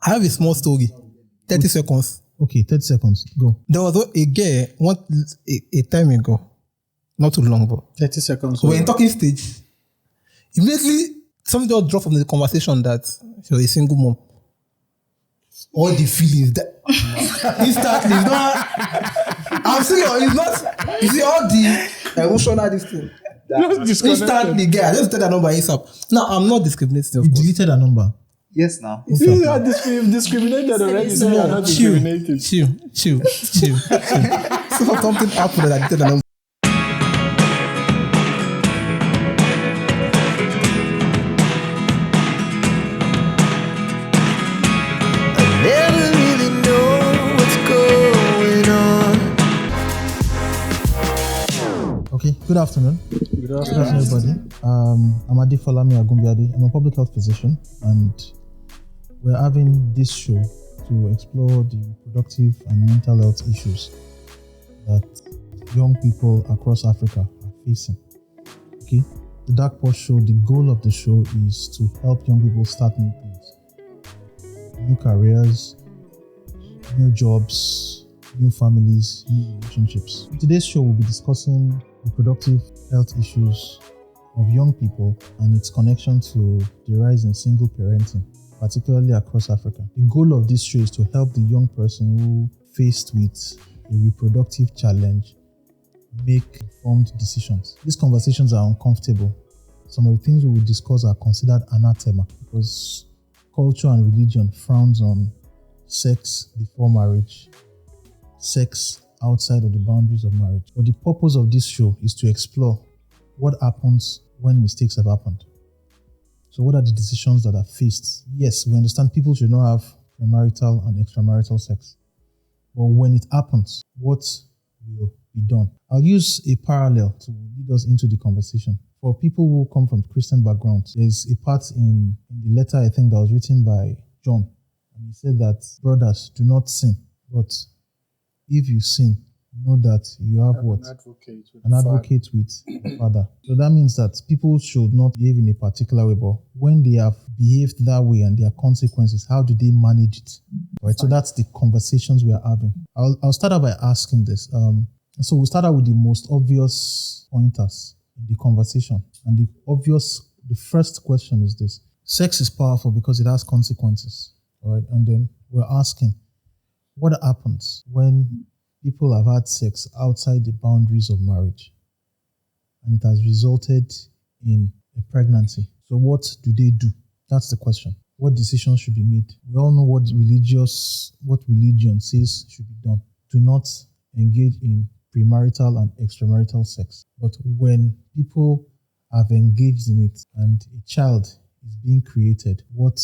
I have a small story. 30 seconds. Okay, 30 seconds. Go. There was a girl a time ago, not too long, but 30 seconds. we're in talking stage. Immediately, something just dropped from the conversation that she was a single mom. All the feelings that instantly, it's not. I'm serious, it's not. You see, all the emotional this thing. Instantly, girl, just tell that number ASAP. Now, I'm not discriminating. You deleted a number. Yes, now. See, you are discriminated already. So you are not discriminated. Chill. So something happened that I deleted the number. Okay, good afternoon. Good afternoon, everybody. I'm Adefolami Agumbiade. I'm a public health physician, and we're having this show to explore the reproductive and mental health issues that young people across Africa are facing. Okay, the Darkpore Show, the goal of the show is to help young people start new things, new careers, new jobs, new families, new relationships. In today's show, we'll be discussing reproductive health issues of young people and its connection to the rise in single parenting, particularly across Africa. The goal of this show is to help the young person who faced with a reproductive challenge make informed decisions. These conversations are uncomfortable. Some of the things we will discuss are considered anathema because culture and religion frowns on sex before marriage, sex outside of the boundaries of marriage. But the purpose of this show is to explore what happens when mistakes have happened. So what are the decisions that are faced? Yes, we understand people should not have premarital and extramarital sex. But when it happens, what will be done? I'll use a parallel to lead us into the conversation. For people who come from Christian backgrounds, there's a part in the letter, I think, that was written by John. And he said that, brothers, do not sin, but if you sin, know that you have what? An advocate with the Father. So that means that people should not behave in a particular way, but when they have behaved that way and there are consequences, how do they manage it? Right. So that's the conversations we are having. I'll start out by asking this. So we'll start out with the most obvious pointers in the conversation. And the first question is this. Sex is powerful because it has consequences. All right. And then we're asking, what happens when people have had sex outside the boundaries of marriage and it has resulted in a pregnancy? So what do they do? That's the question. What decisions should be made? We all know what religion says should be done. Do not engage in premarital and extramarital sex. But when people have engaged in it and a child is being created, what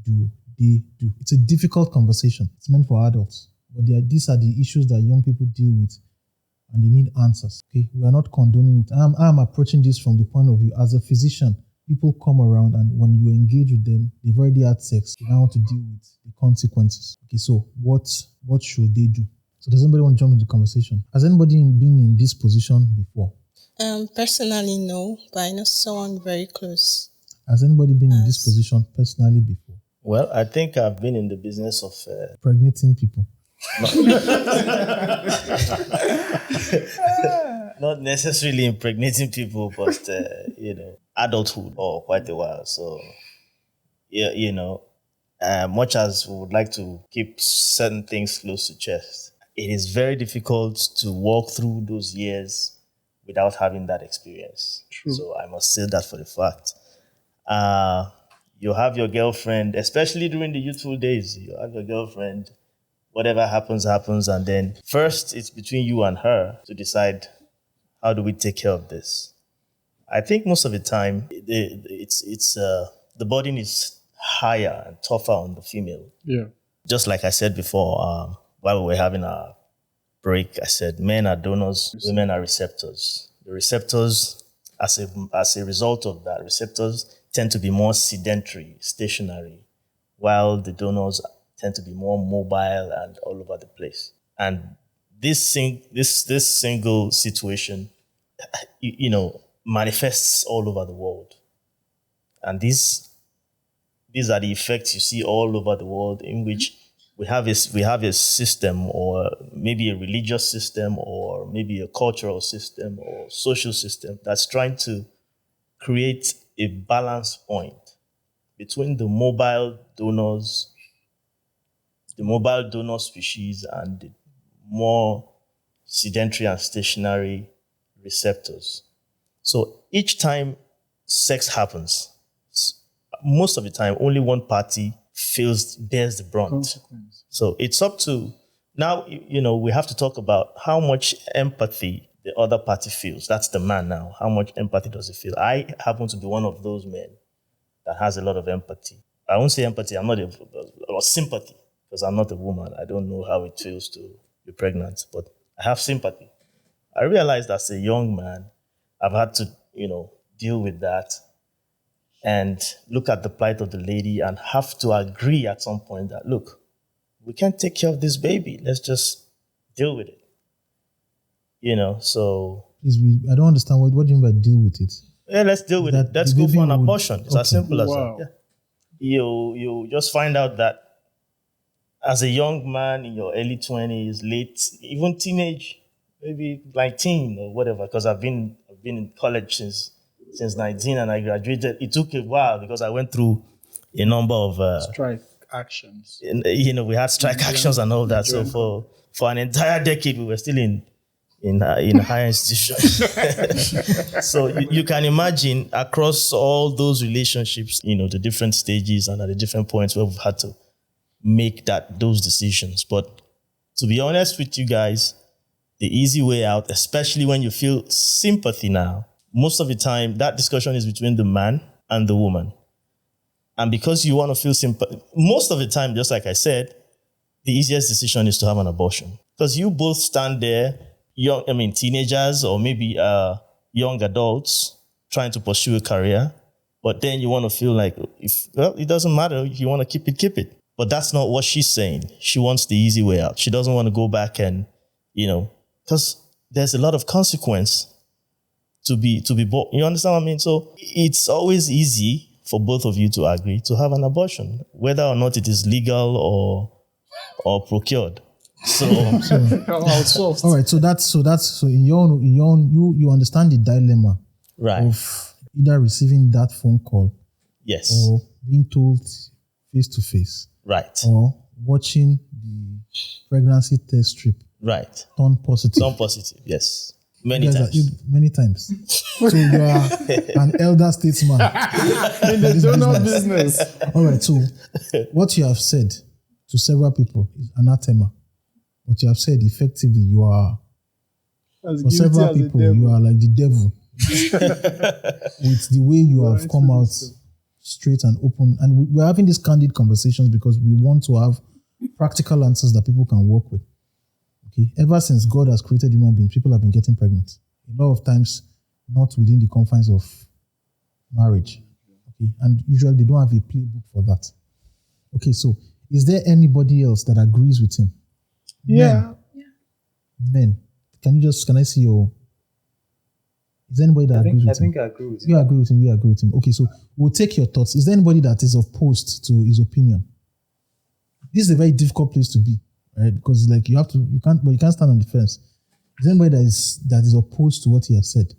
do they do? It's a difficult conversation. It's meant for adults. But these are the issues that young people deal with and they need answers. Okay, we are not condoning it. I'm approaching this from the point of view as a physician. People come around and when you engage with them, they've already had sex. They now want to deal with the consequences. Okay, so what should they do? So does anybody want to jump into the conversation? Has anybody been in this position before? Personally, no, but I know someone very close. Has anybody been in this position personally before? Well, I think I've been in the business of pregnating people. Not necessarily impregnating people, but adulthood or quite a while. So, much as we would like to keep certain things close to chest, it is very difficult to walk through those years without having that experience. True. So I must say that for the fact. You have your girlfriend, especially during the youthful days, you have your girlfriend, whatever happens, and then first it's between you and her to decide how do we take care of this. I think most of the time the burden is higher and tougher on the female. Yeah. Just like I said before, while we were having a break, I said men are donors, women are receptors. The receptors, as a result of that, receptors tend to be more sedentary, stationary, while the donors tend to be more mobile and all over the place. And this single situation, manifests all over the world. And these these are the effects you see all over the world, in which we have a system, or maybe a religious system, or maybe a cultural system or social system that's trying to create a balance point between the mobile donor species and the more sedentary and stationary receptors. So each time sex happens, most of the time, only one party bears the brunt. So it's up to, now, we have to talk about how much empathy the other party feels. That's the man now. How much empathy does he feel? I happen to be one of those men that has a lot of empathy. I won't say empathy, or sympathy, because I'm not a woman. I don't know how it feels to be pregnant, but I have sympathy. I realized as a young man, I've had to, deal with that and look at the plight of the lady and have to agree at some point that, look, we can't take care of this baby. Let's just deal with it. So... I don't understand. What do you mean by deal with it? Yeah, let's deal with it. Let's go for an abortion. It's as simple as that. Yeah. You just find out that as a young man in your early 20s, late, even teenage, maybe like teen or whatever, because I've been in college since 19 and I graduated. It took a while because I went through a number of strike actions. We had strike actions and all that. So for an entire decade, we were still in higher institutions. So you can imagine across all those relationships, the different stages and at the different points where we've had to make those decisions. But to be honest with you guys, the easy way out, especially when you feel sympathy now, most of the time that discussion is between the man and the woman. And because you want to feel sympathy, most of the time, just like I said, the easiest decision is to have an abortion. Because you both stand there, teenagers or maybe young adults trying to pursue a career, but then you want to feel like, it doesn't matter. If you want to keep it, keep it. But that's not what she's saying. She wants the easy way out. She doesn't want to go back and, because there's a lot of consequence to be born. You understand what I mean? So it's always easy for both of you to agree to have an abortion, whether or not it is legal or procured. So all right. So you understand the dilemma, right, of either receiving that phone call, yes, or being told face to face, right, or watching the pregnancy test strip, right, turn positive, yes, many times. So you are an elder statesman in the donor business. All right. So what you have said to several people is anathema. What you have said, effectively, you are, for several people, you are like the devil. With the way you have come out straight and open. And we're having these candid conversations because we want to have practical answers that people can work with. Okay. Ever since God has created human beings, people have been getting pregnant. A lot of times, not within the confines of marriage. Okay. And usually they don't have a playbook for that. Okay, so is there anybody else that agrees with him? Yeah. Men. Can I see your... Is there anybody that agrees with him? I think I agree with him. You agree with him, you agree with him. Okay, so we'll take your thoughts. Is there anybody that is opposed to his opinion? This is a very difficult place to be, right? Because like you can't stand on the fence. Is there anybody that is opposed to what he has said?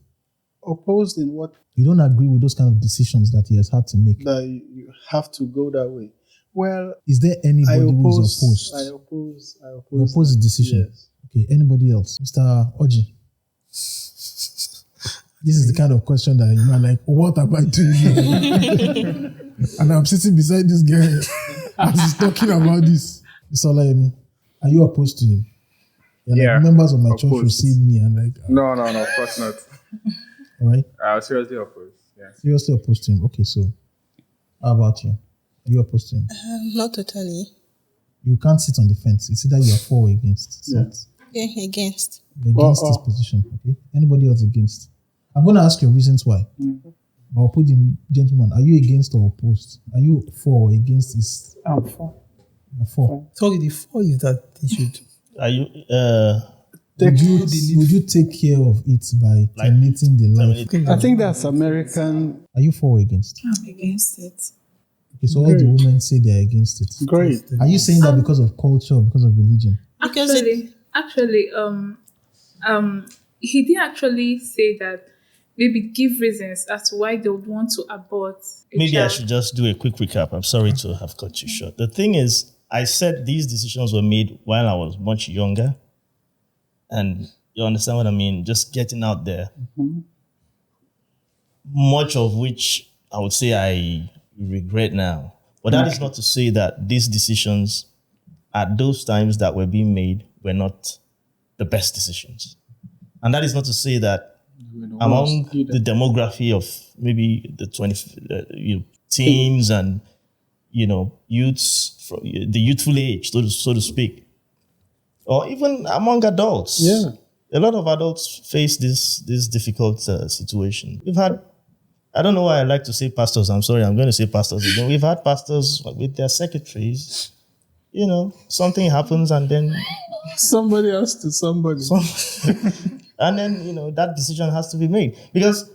Opposed in what? You don't agree with those kind of decisions that he has had to make? That you have to go that way. Well, is there anybody who is opposed? I oppose. You oppose the decision? Yes. Okay, anybody else? Mr. Oji. This is the kind of question that you are like, what am I doing here? And I'm sitting beside this guy as he's talking about this. Mr. Olayemi, are you opposed to him? You're like, members of my church will see me and like... No, of course not. All right? I'm seriously opposed. Yeah. Seriously opposed to him. Okay, so how about you? Are you opposed to him? Not totally. You can't sit on the fence. It's either you are for or against. Yeah, against. Against this position, okay? Anybody else against? I'm going to ask you reasons why. Mm-hmm. But I'll put the gentleman, are you against or opposed? Are you for or against this? I'm for. You're for. Sorry, the for is that they should... Are you... Would you take care of it by terminating the life? I think that's American. Are you for or against? I'm against it. Okay, so all the women say they're against it. Great. Are you saying that because of culture or because of religion? Actually, he didn't actually say that. Maybe give reasons as to why they would want to abort a Maybe child. I should just do a quick recap. I'm sorry to have cut you short. The thing is, I said these decisions were made while I was much younger. And you understand what I mean? Just getting out there. Much of which I would say I regret now. But that is not to say that these decisions at those times that were being made were not the best decisions. And that is not to say that among the demography of maybe the 20 teens and youths, from the youthful age, so to speak, or even among adults. Yeah. A lot of adults face this difficult situation. We've had, I don't know why I like to say pastors. I'm sorry, I'm going to say pastors again. We've had pastors with their secretaries. Something happens and then Somebody else to somebody. and then, that decision has to be made because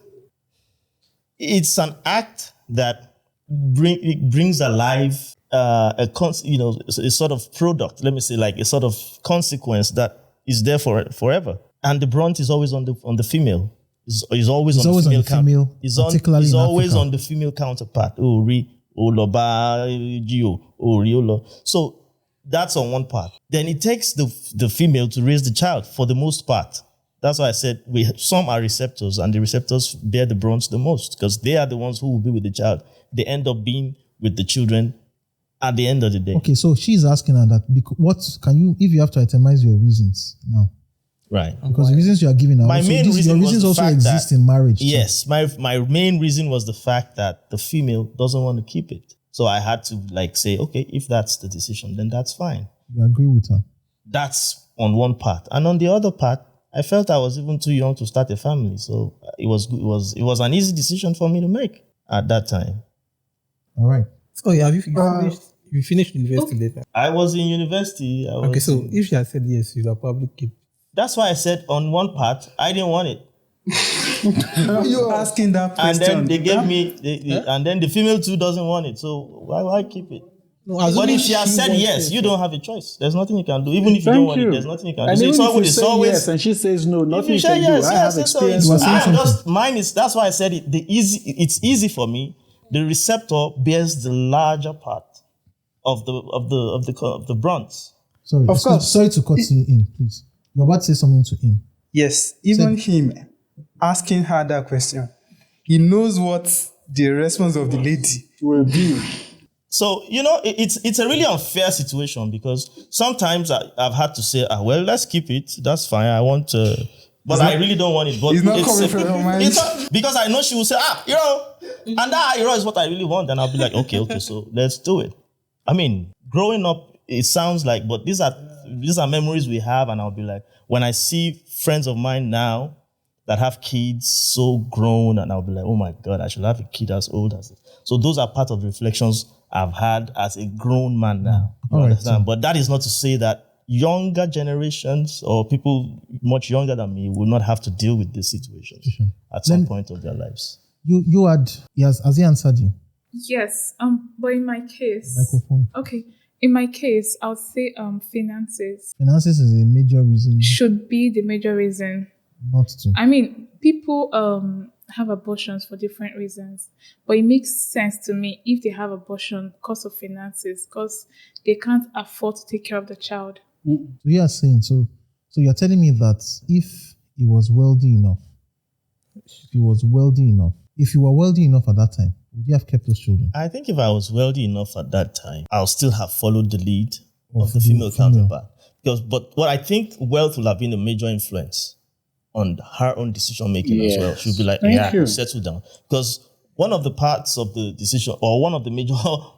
it's an act that brings alive a sort of product, let me say, like a sort of consequence that is there forever. And the brunt is always on the female. It's always on the female. It's always on the female counterpart. So that's on one part. Then it takes the female to raise the child for the most part. That's why I said some are receptors, and the receptors bear the brunt the most because they are the ones who will be with the child. They end up being with the children at the end of the day. Okay, so she's asking her that if you have to itemize your reasons now. Right. Because the reasons you are giving my main reason your reasons was the also fact exist that, in marriage. Yes, my main reason was the fact that the female doesn't want to keep it. So I had to say, okay, if that's the decision, then that's fine. You agree with her? That's on one part. And on the other part, I felt I was even too young to start a family. So it was an easy decision for me to make at that time. All right. So have you finished university later? I was in university. So if she had said yes, you'd have probably keep. That's why I said on one part, I didn't want it. You're asking that question. And then they gave me, and then the female too doesn't want it. So why keep it? No, but if she has said yes, you don't have a choice. There's nothing you can do. Even if you don't want it, there's nothing you can do. And So even if you it's say always yes and she says no, nothing you say can do. yes, I have experience. That's why I said it. It's easy for me. The receptor bears the larger part of the brunt. Sorry, of course. Sorry to cut you in, please. You're about to say something to him. Yes, even him asking her that question, he knows what the response of the lady will be. So, it's a really unfair situation because sometimes I've had to say, well, let's keep it. That's fine. I want to, but I really don't want it. But it's not coming from your mind. Because I know she will say, and that, is what I really want. And I'll be like, okay, so let's do it. I mean, growing up, it sounds like, but these are memories we have. And I'll be like, when I see friends of mine now that have kids so grown, and I'll be like, oh my God, I should have a kid as old as this. So those are part of the reflections I've had as a grown man now. You understand? Right, so. But that is not to say that younger generations or people much younger than me will not have to deal with this situation at some point of their lives. You had, has he answered you? Yes. But in my case, microphone. Okay. In my case, I would say finances. Finances is a major reason. Should be the major reason. Not to. I mean, people have abortions for different reasons, but it makes sense to me if they have abortion because of finances, because they can't afford to take care of the child. So you are saying, so you're telling me that if he was wealthy enough, if you were wealthy enough at that time, would you have kept those children? I think if I was wealthy enough at that time, I'll still have followed the lead of the female counterpart. But what I think wealth will have been a major influence on her own decision making as well. She'll be like, settle down. Because one of the parts of the decision, or one of the major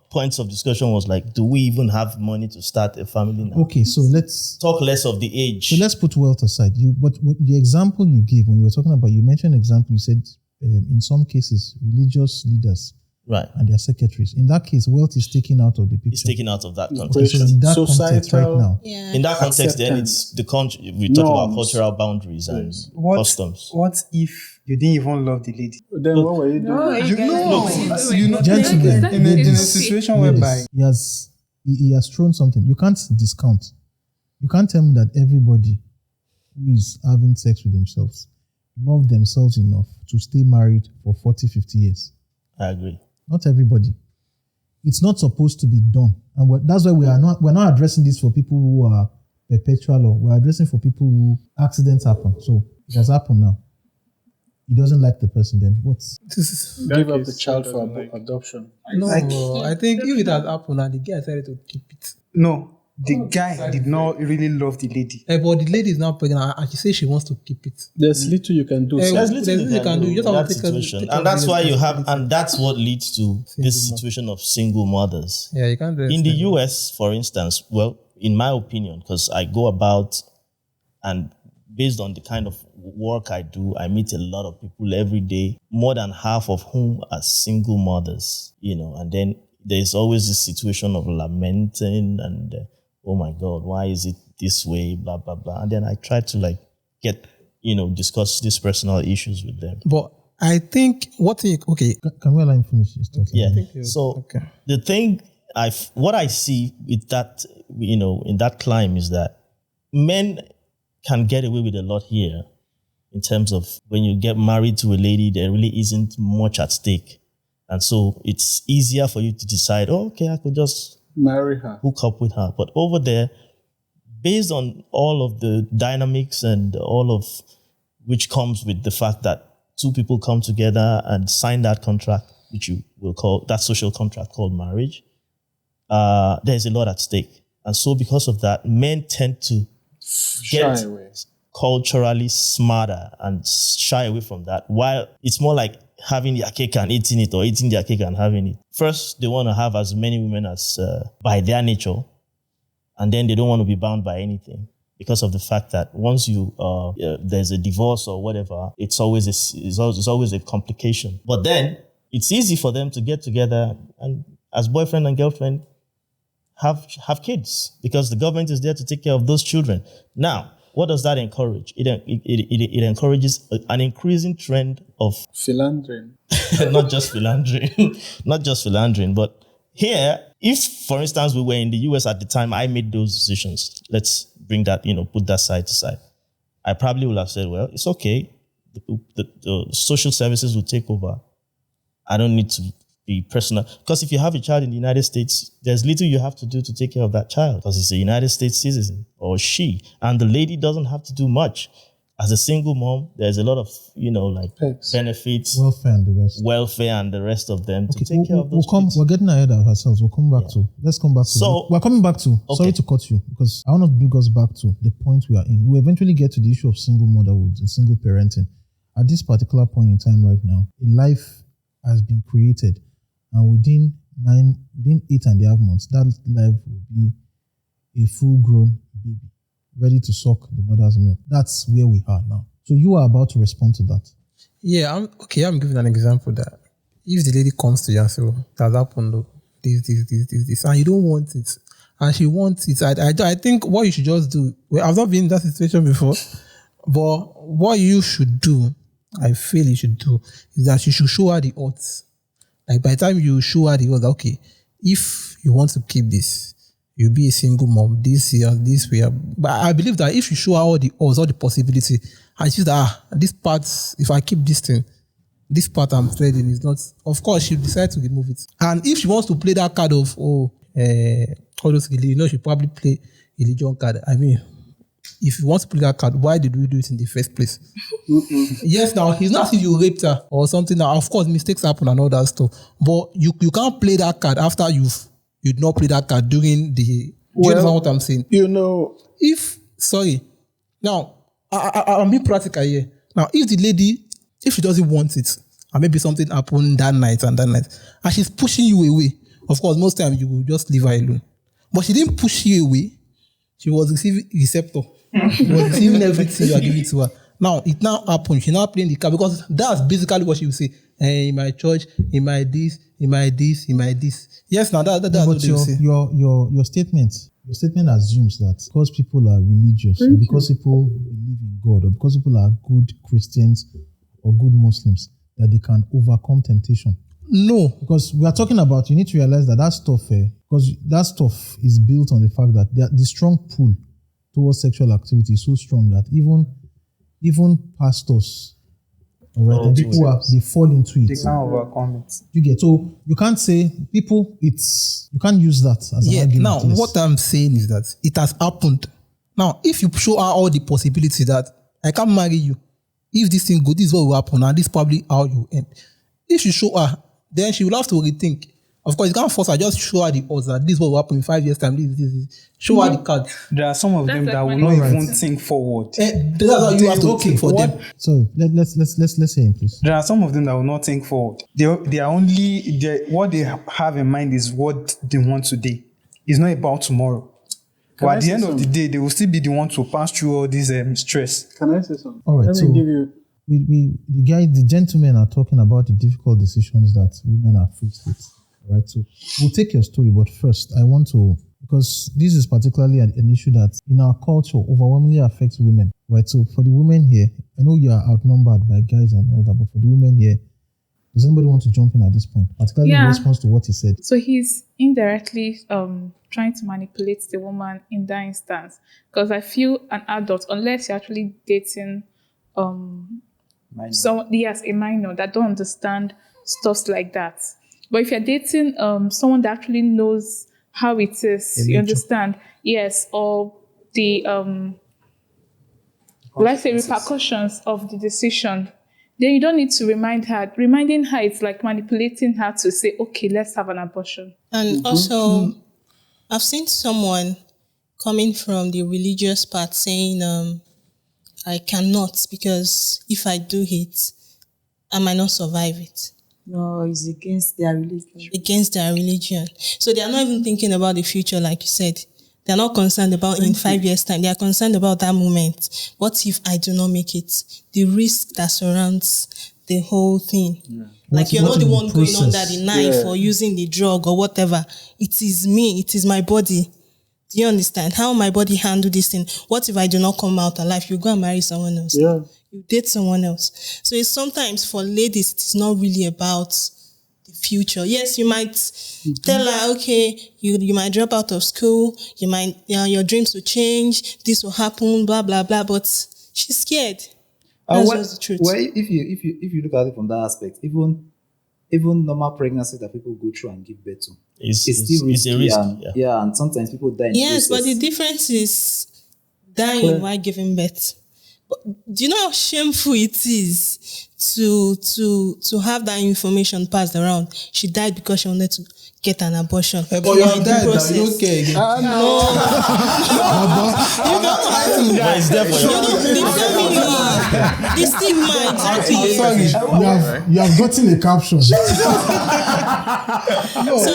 points of discussion was like, do we even have money to start a family now? Okay, so let's talk less of the age. So let's put wealth aside. But the example you gave when you were talking about, you mentioned an example, you said in some cases, religious leaders Right. and their secretaries. In that case, wealth is taken out of the picture. It's taken out of that So context. in that context right Societal- now, Yeah. In that context, then it's the country. We talk about Norms. cultural boundaries and customs. What if you didn't even love the lady? Then what were you doing? No, You know, Gentlemen, in a ladies, situation whereby yes, he has thrown something. You can't discount. You can't tell me that everybody who is having sex with themselves love themselves enough to stay married for 40, 50 years. I agree. Not everybody. It's not supposed to be done. And that's why we're not addressing this for people who are perpetual, or we're addressing for people who accidents happen. So it has happened now. He doesn't like the person, then what's Give up the child for adoption. No, I think if it has happened and the guy decided to keep it. no, the guy did not really love the lady. But the lady is now pregnant and she says she wants to keep it. There's little you can do. Eh, sir. There's little you can do. You just in have that to take situation, care and that's of why the you have, responsibility. and that's what leads to this situation of single mothers. Yeah, you can't do it. In the US, for instance, well, in my opinion, because I go about and based on the kind of work I do, I meet a lot of people every day, more than half of whom are single mothers, and then there's always this situation of lamenting and, oh my God, why is it this way, blah, blah, blah. And then I try to discuss these personal issues with them. But I think okay. Can we allow him finish his thoughts? Yeah. So the thing what I see with that, in that climb is that men can get away with a lot here in terms of when you get married to a lady, there really isn't much at stake. And so it's easier for you to decide, okay, I could just Marry her. hook up with her. But over there, based on all of the dynamics and all of which comes with the fact that two people come together and sign that contract, which you will call that social contract called marriage, there's a lot at stake. And so because of that, men tend to get Shy away. culturally smarter and shy away from that, while it's more like having their cake and eating it, or eating their cake and having it. First, they want to have as many women as by their nature, and then they don't want to be bound by anything because of the fact that once there's a divorce or whatever, it's always a complication. But then it's easy for them to get together and as boyfriend and girlfriend have kids because the government is there to take care of those children. Now, what does that encourage? It encourages an increasing trend of Philandering. not just philandering, but here, if, for instance, we were in the US at the time I made those decisions, let's bring that, put that side to side. I probably would have said, well, it's okay. The social services will take over. I don't need to be personal. Because if you have a child in the United States, there's little you have to do to take care of that child because he's a United States citizen or she. And the lady doesn't have to do much. As a single mom, there's a lot of, Perks. benefits, Welfare and the rest. of them to take care of those kids. We're getting ahead of ourselves. Let's come back to. So- we're coming back to. Okay. Sorry to cut you because I want to bring us back to the point we are in. We'll eventually get to the issue of single motherhood and single parenting. At this particular point in time right now, a life has been created, and within 8.5 months, that life will be a full-grown baby, ready to suck the mother's milk. That's where we are now. So you are about to respond to that. Yeah, I'm giving an example that if the lady comes to you and says, that happened, though, this, and you don't want it, and she wants it, I think what you should just do, well, I've not been in that situation before, but what you should do, I feel you should do, is that you should show her the odds. Like by the time you show her the odds, okay, if you want to keep this, you'll be a single mom this year, this year. But I believe that if you show her all the odds, all the possibility, and she's this part, if I keep this thing, this part I'm trading is not, of course, she'll decide to remove it. And if she wants to play that card of, all those, she'll probably play religion card. I mean, if you want to play that card, why did we do it in the first place? Yes, now, he's not saying you raped her or something. Now, of course, mistakes happen and all that stuff. But you can't play that card after you'd not play that card during the... Do you understand what I'm saying? Now, I'm being practical here. Now, if the lady, if she doesn't want it, and maybe something happened that night, and she's pushing you away, of course, most times you will just leave her alone. But she didn't push you away. She was receiving receptor. She was receiving everything you are giving to her. Now, it now happened. She's now playing the card because that's basically what she will say. in my church, in my this, in my this, in my this. Yes, now that's But what they will say. your statement assumes that because people are religious, or because people believe in God, or because people are good Christians or good Muslims, that they can overcome temptation. No. Because we are talking about, you need to realize that stuff, because that stuff is built on the fact that the strong pull towards sexual activity is so strong that even pastors, all right, and people they fall into it. They can't overcome it. You get, so you can't say people. You can't use that as an argument. Now, yes. what I'm saying is that it has happened. Now, if you show her all the possibilities that I can marry you, if this thing good, this is what will happen, and this is probably how you end. If you show her, then she will have to rethink. Of course, you can't force her, just show her the odds that this is what will happen in 5 years' time. This. Show her the card. There are some of them That's that like will not money. even think forward. That's how you have to think for them. So let's say it, please. There are some of them that will not think forward. They are only what they have in mind is what they want today. It's not about tomorrow. But at the end of the day, they will still be the one to pass through all this stress. Can I say something? All right, Let so me give you. the gentlemen are talking about the difficult decisions that women are faced with. Right, so we'll take your story, but first I want to, because this is particularly an issue that in our culture overwhelmingly affects women. Right, so for the women here, I know you are outnumbered by guys and all that, but for the women here, does anybody want to jump in at this point, particularly in response to what he said? So he's indirectly trying to manipulate the woman in that instance, because I feel an adult, unless you're actually dating a minor that don't understand stuff like that. But if you're dating someone that actually knows how it is, you understand, yes, or the let's say repercussions of the decision, then you don't need to remind her. Reminding her, it's like manipulating her to say, okay, let's have an abortion. And also, I've seen someone coming from the religious part saying, I cannot, because if I do it, I might not survive it. No, it's against their religion. Against their religion. So they are not even thinking about the future, like you said. They are not concerned about in 5 years' time. They are concerned about that moment. What if I do not make it? The risk that surrounds the whole thing. Yeah. Like you're not the one going under the knife or using the drug or whatever. It is me. It is my body. Do you understand? How my body handle this thing? What if I do not come out alive? You go and marry someone else. Yeah. You date someone else. So it's sometimes for ladies, it's not really about the future. Yes, you might tell her, okay, you might drop out of school, you might, your dreams will change, this will happen, blah, blah, blah, but she's scared. That's just the truth. Well, if you look at it from that aspect, even normal pregnancy that people go through and give birth to, it's still risky. A risk. And, and sometimes people die. Yes, but the difference is dying while giving birth. But do you know how shameful it is to have that information passed around? She died because she wanted to get an abortion. But you have died, you don't care again. No. You don't But it's there for you. The stigma, exactly. You have gotten a caption. So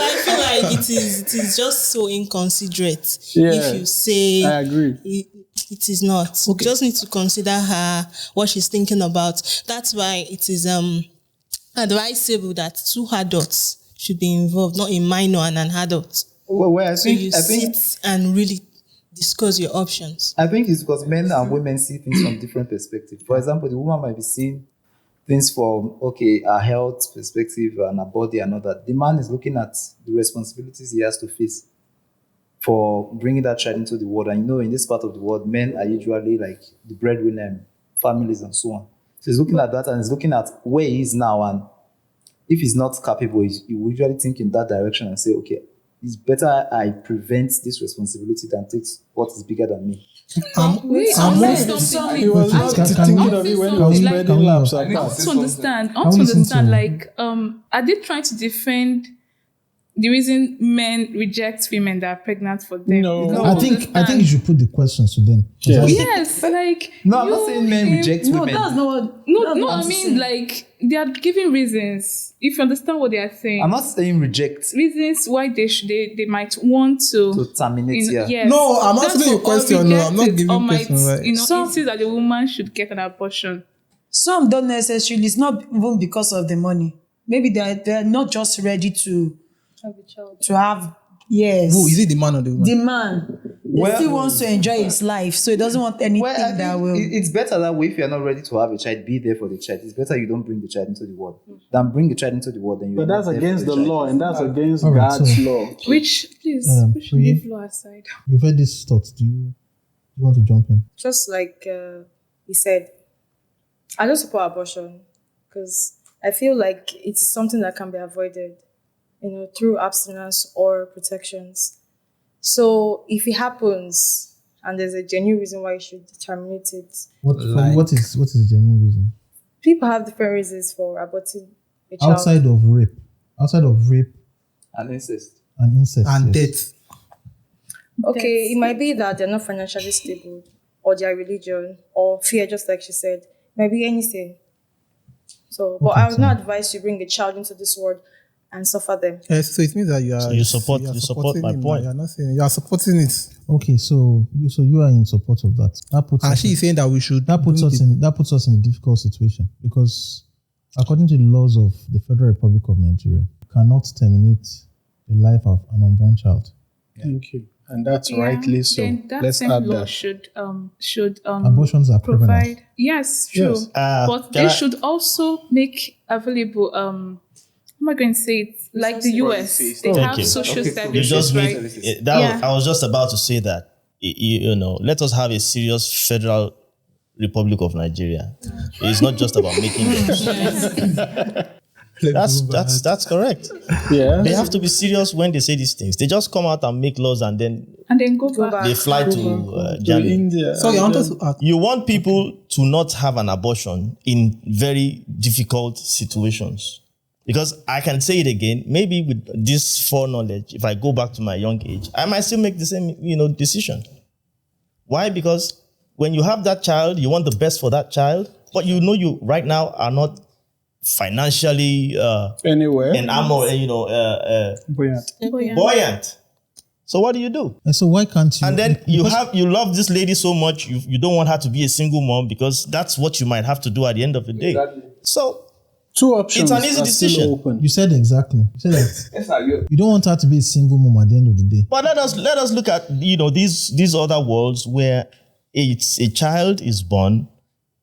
I feel like it is just so inconsiderate if you say I agree. It is not. Okay. You just need to consider her, what she's thinking about. That's why it is advisable that 2 adults should be involved, not a minor and an adult. Well, I think sit and really discuss your options. I think it's because men and women see things from different perspectives. For example, the woman might be seeing things from, her health perspective and her body and all that. The man is looking at the responsibilities he has to face for bringing that child into the world. And in this part of the world, men are usually like the breadwinner in families and so on. So he's looking at that and he's looking at where he is now. And if he's not capable, he will usually think in that direction and say, okay, it's better I prevent this responsibility than take what is bigger than me. He was not thinking of it when he was spreading laps. I want to understand, like, are they trying to defend the reason men reject women that are pregnant for them? No. I think you should put the questions to them. Yes, like no, I'm not saying men reject women. No, that's not what. No, I mean, like, they are giving reasons. If you understand what they are saying, I'm not saying reject. Reasons why they might want to terminate. Yes. No, I'm asking you a question. No, I'm not giving you a question. Right. Insists that the woman should get an abortion. Some don't necessarily. It's not even because of the money. Maybe they're not just ready to Have a child. have. Yes. Who is it? The man or the woman? The man. He still wants to enjoy his life, so he doesn't want anything Well, I that think will. it's better that way if you're not ready to have a child, be there for the child. It's better you don't bring the child into the world than bring the child into the world. Then But that's against the law, and that's against All right, God's so- law. Which, please, we should Priya? leave law aside. You've heard these thoughts. Do you want to jump in? Just like he said, I don't support abortion because I feel like it is something that can be avoided, through abstinence or protections. So if it happens and there's a genuine reason why you should terminate it, What is the genuine reason? people have different reasons for aborting a child. Outside of rape and incest. and incest And yes. death. Okay, it might be that they're not financially stable, or their religion, or fear, just like she said. It might be anything. So, but Okay, I would so- not advise you bring a child into this world and suffer them. So it means that you are. So you support are my supporting him, point. You are not saying you are supporting it. Okay, so you are in support of that. That puts And us she is saying that we should. that puts us in a difficult situation because according to the laws of the Federal Republic of Nigeria, you cannot terminate the life of an unborn child. Thank you. And that's Yeah, rightly so. Then that Let's same add law that. should Abortions are criminal. provide. Yes, true. Yes. But can they I- should also make available. How am I going to say it? Like the US, they Thank have you. social You services, just right? made Yeah. I was just about to say that. Let us have a serious federal Republic of Nigeria. It's not just about making laws. That's correct. Yeah. They have to be serious when they say these things. They just come out and make laws and then And then go back. they fly to To Germany. India. So you want us to ask. You want people to not have an abortion in very difficult situations. Because I can say it again, maybe with this foreknowledge, if I go back to my young age, I might still make the same, decision. Why? Because when you have that child, you want the best for that child, but you right now are not financially Anywhere. buoyant. So what do you do? And so why can't you? And then you love this lady so much, you don't want her to be a single mom because that's what you might have to do at the end of the day. So Two options It's an easy are still decision. open. You said exactly. You said that. You don't want her to be a single mom at the end of the day. But let us look at these other worlds where a child is born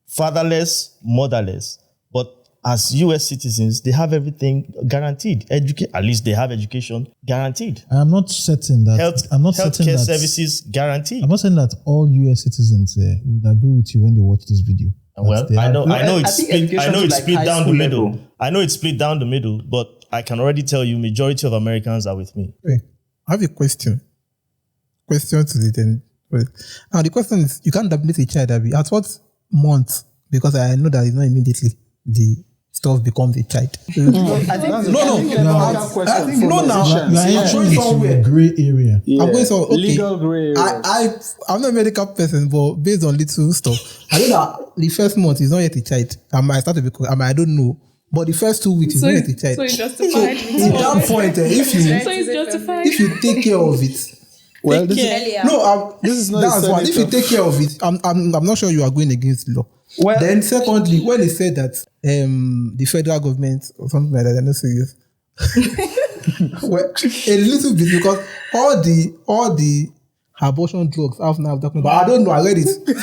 fatherless, motherless, but as US citizens, they have everything guaranteed. At least they have education guaranteed. I am not certain that. Healthcare services guaranteed. I'm not saying that all US citizens would agree with you when they watch this video. Well, I know it's split down the middle. level. I know it's split down the middle, but I can already tell you majority of Americans are with me. Wait, I have a question. Question to the then. Now the question is, you can't terminate a child, Abby. At what month? Because I know that it's not immediately the stuff becomes a child. I think You are entering into a gray area. I'm going so okay. Legal gray area. I'm not a medical person, but based on little stuff, I know that the first month is not yet a child. I might start to be. I don't know, but the first 2 weeks is not yet a child. So it's justified. At that point, So it's justified. if you take care of it. Well, this is not that's a one. If you senator. take care of it, I'm not sure you are going against the law. Well, Then secondly, when they said that the federal government or something like that, they're not serious. Well, a little bit, because all the abortion drugs have now talking about. I don't know. I read it. So but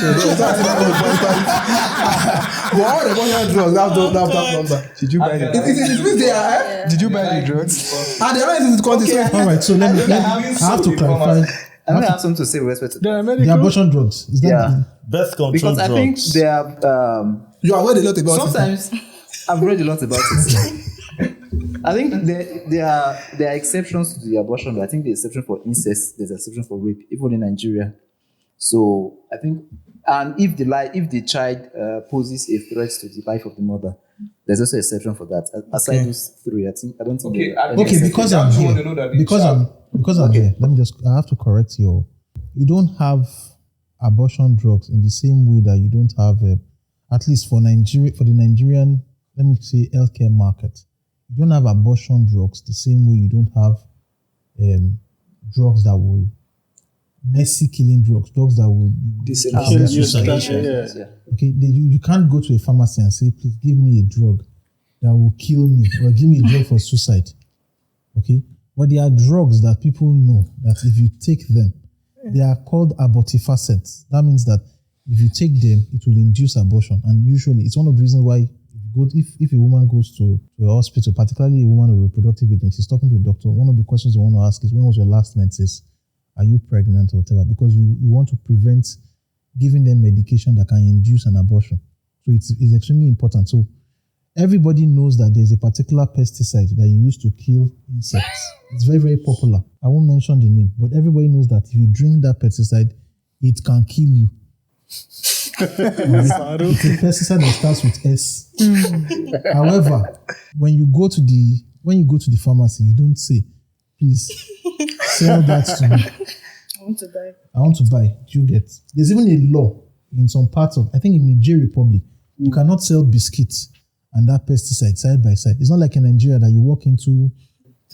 all the abortion drugs have that number. Did you buy the Did you buy the drugs? And the rest is content. All right, so let me I have to clarify. I don't have something to say with respect to There are that. The abortion drugs. Is that Yeah. Birth control Because I think drugs. they are You have read a lot about it. sometimes I've read a lot about it. I think there are exceptions to the abortion, but I think the exception for incest, there's an exception for rape, even in Nigeria. So I think, and if the child poses a threat to the life of the mother, there's also an exception for that. Aside Okay. those three, I don't think. Okay, there are any Okay, exceptions. because I'm here. Because I'm here. Let me I have to correct you. You don't have abortion drugs in the same way that you don't have, at least for the Nigerian, let me say, healthcare market. You don't have abortion drugs the same way you don't have drugs that will mercy killing drugs that will Okay, you can't go to a pharmacy and say, please give me a drug that will kill me, or give me a drug for suicide. Okay, but there are drugs that people know that if you take them, they are called abortifacients. That means that if you take them, it will induce abortion. And usually, it's one of the reasons why if a woman goes to a hospital, particularly a woman of reproductive age, and she's talking to a doctor, one of the questions they want to ask is, when was your last menses? Are you pregnant or whatever? Because you want to prevent giving them medication that can induce an abortion. So it's extremely important. So everybody knows that there's a particular pesticide that you use to kill insects. It's very, very popular. I won't mention the name, but everybody knows that if you drink that pesticide, it can kill you. It's a pesticide that starts with S. However, when you go to the pharmacy, you don't say, please sell that to me. I want to buy. You get. There's even a law in some parts of, I think in Niger Republic, you cannot sell biscuits and that pesticide side by side. It's not like in Nigeria that you walk into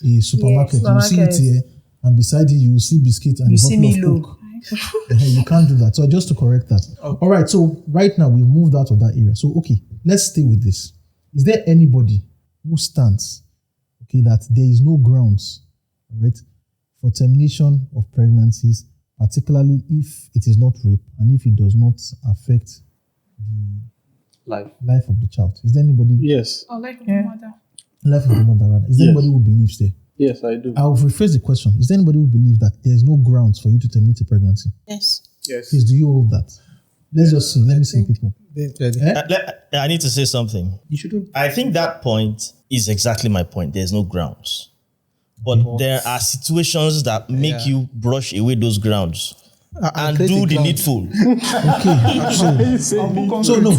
a supermarket, you see it here, and beside it you will see biscuits and a bottle of Coke. You can't do that. So just to correct that. Okay. All right. So right now we've moved out of that area. So okay, let's stay with this. Is there anybody who stands, that there is no grounds, right, for termination of pregnancies, particularly if it is not rape and if it does not affect the life of the child? Is there anybody? Yes. Or life of the mother. Life of the mother, rather. Is there anybody who believes there? Yes, I do. I'll rephrase the question. Is there anybody who believes that there is no grounds for you to terminate a pregnancy? Yes. Please, do you hold that? Let's just see. Let me see people. I need to say something. You shouldn't. I think that point is exactly my point. There's no grounds. But there are situations that make you brush away those grounds and do the needful.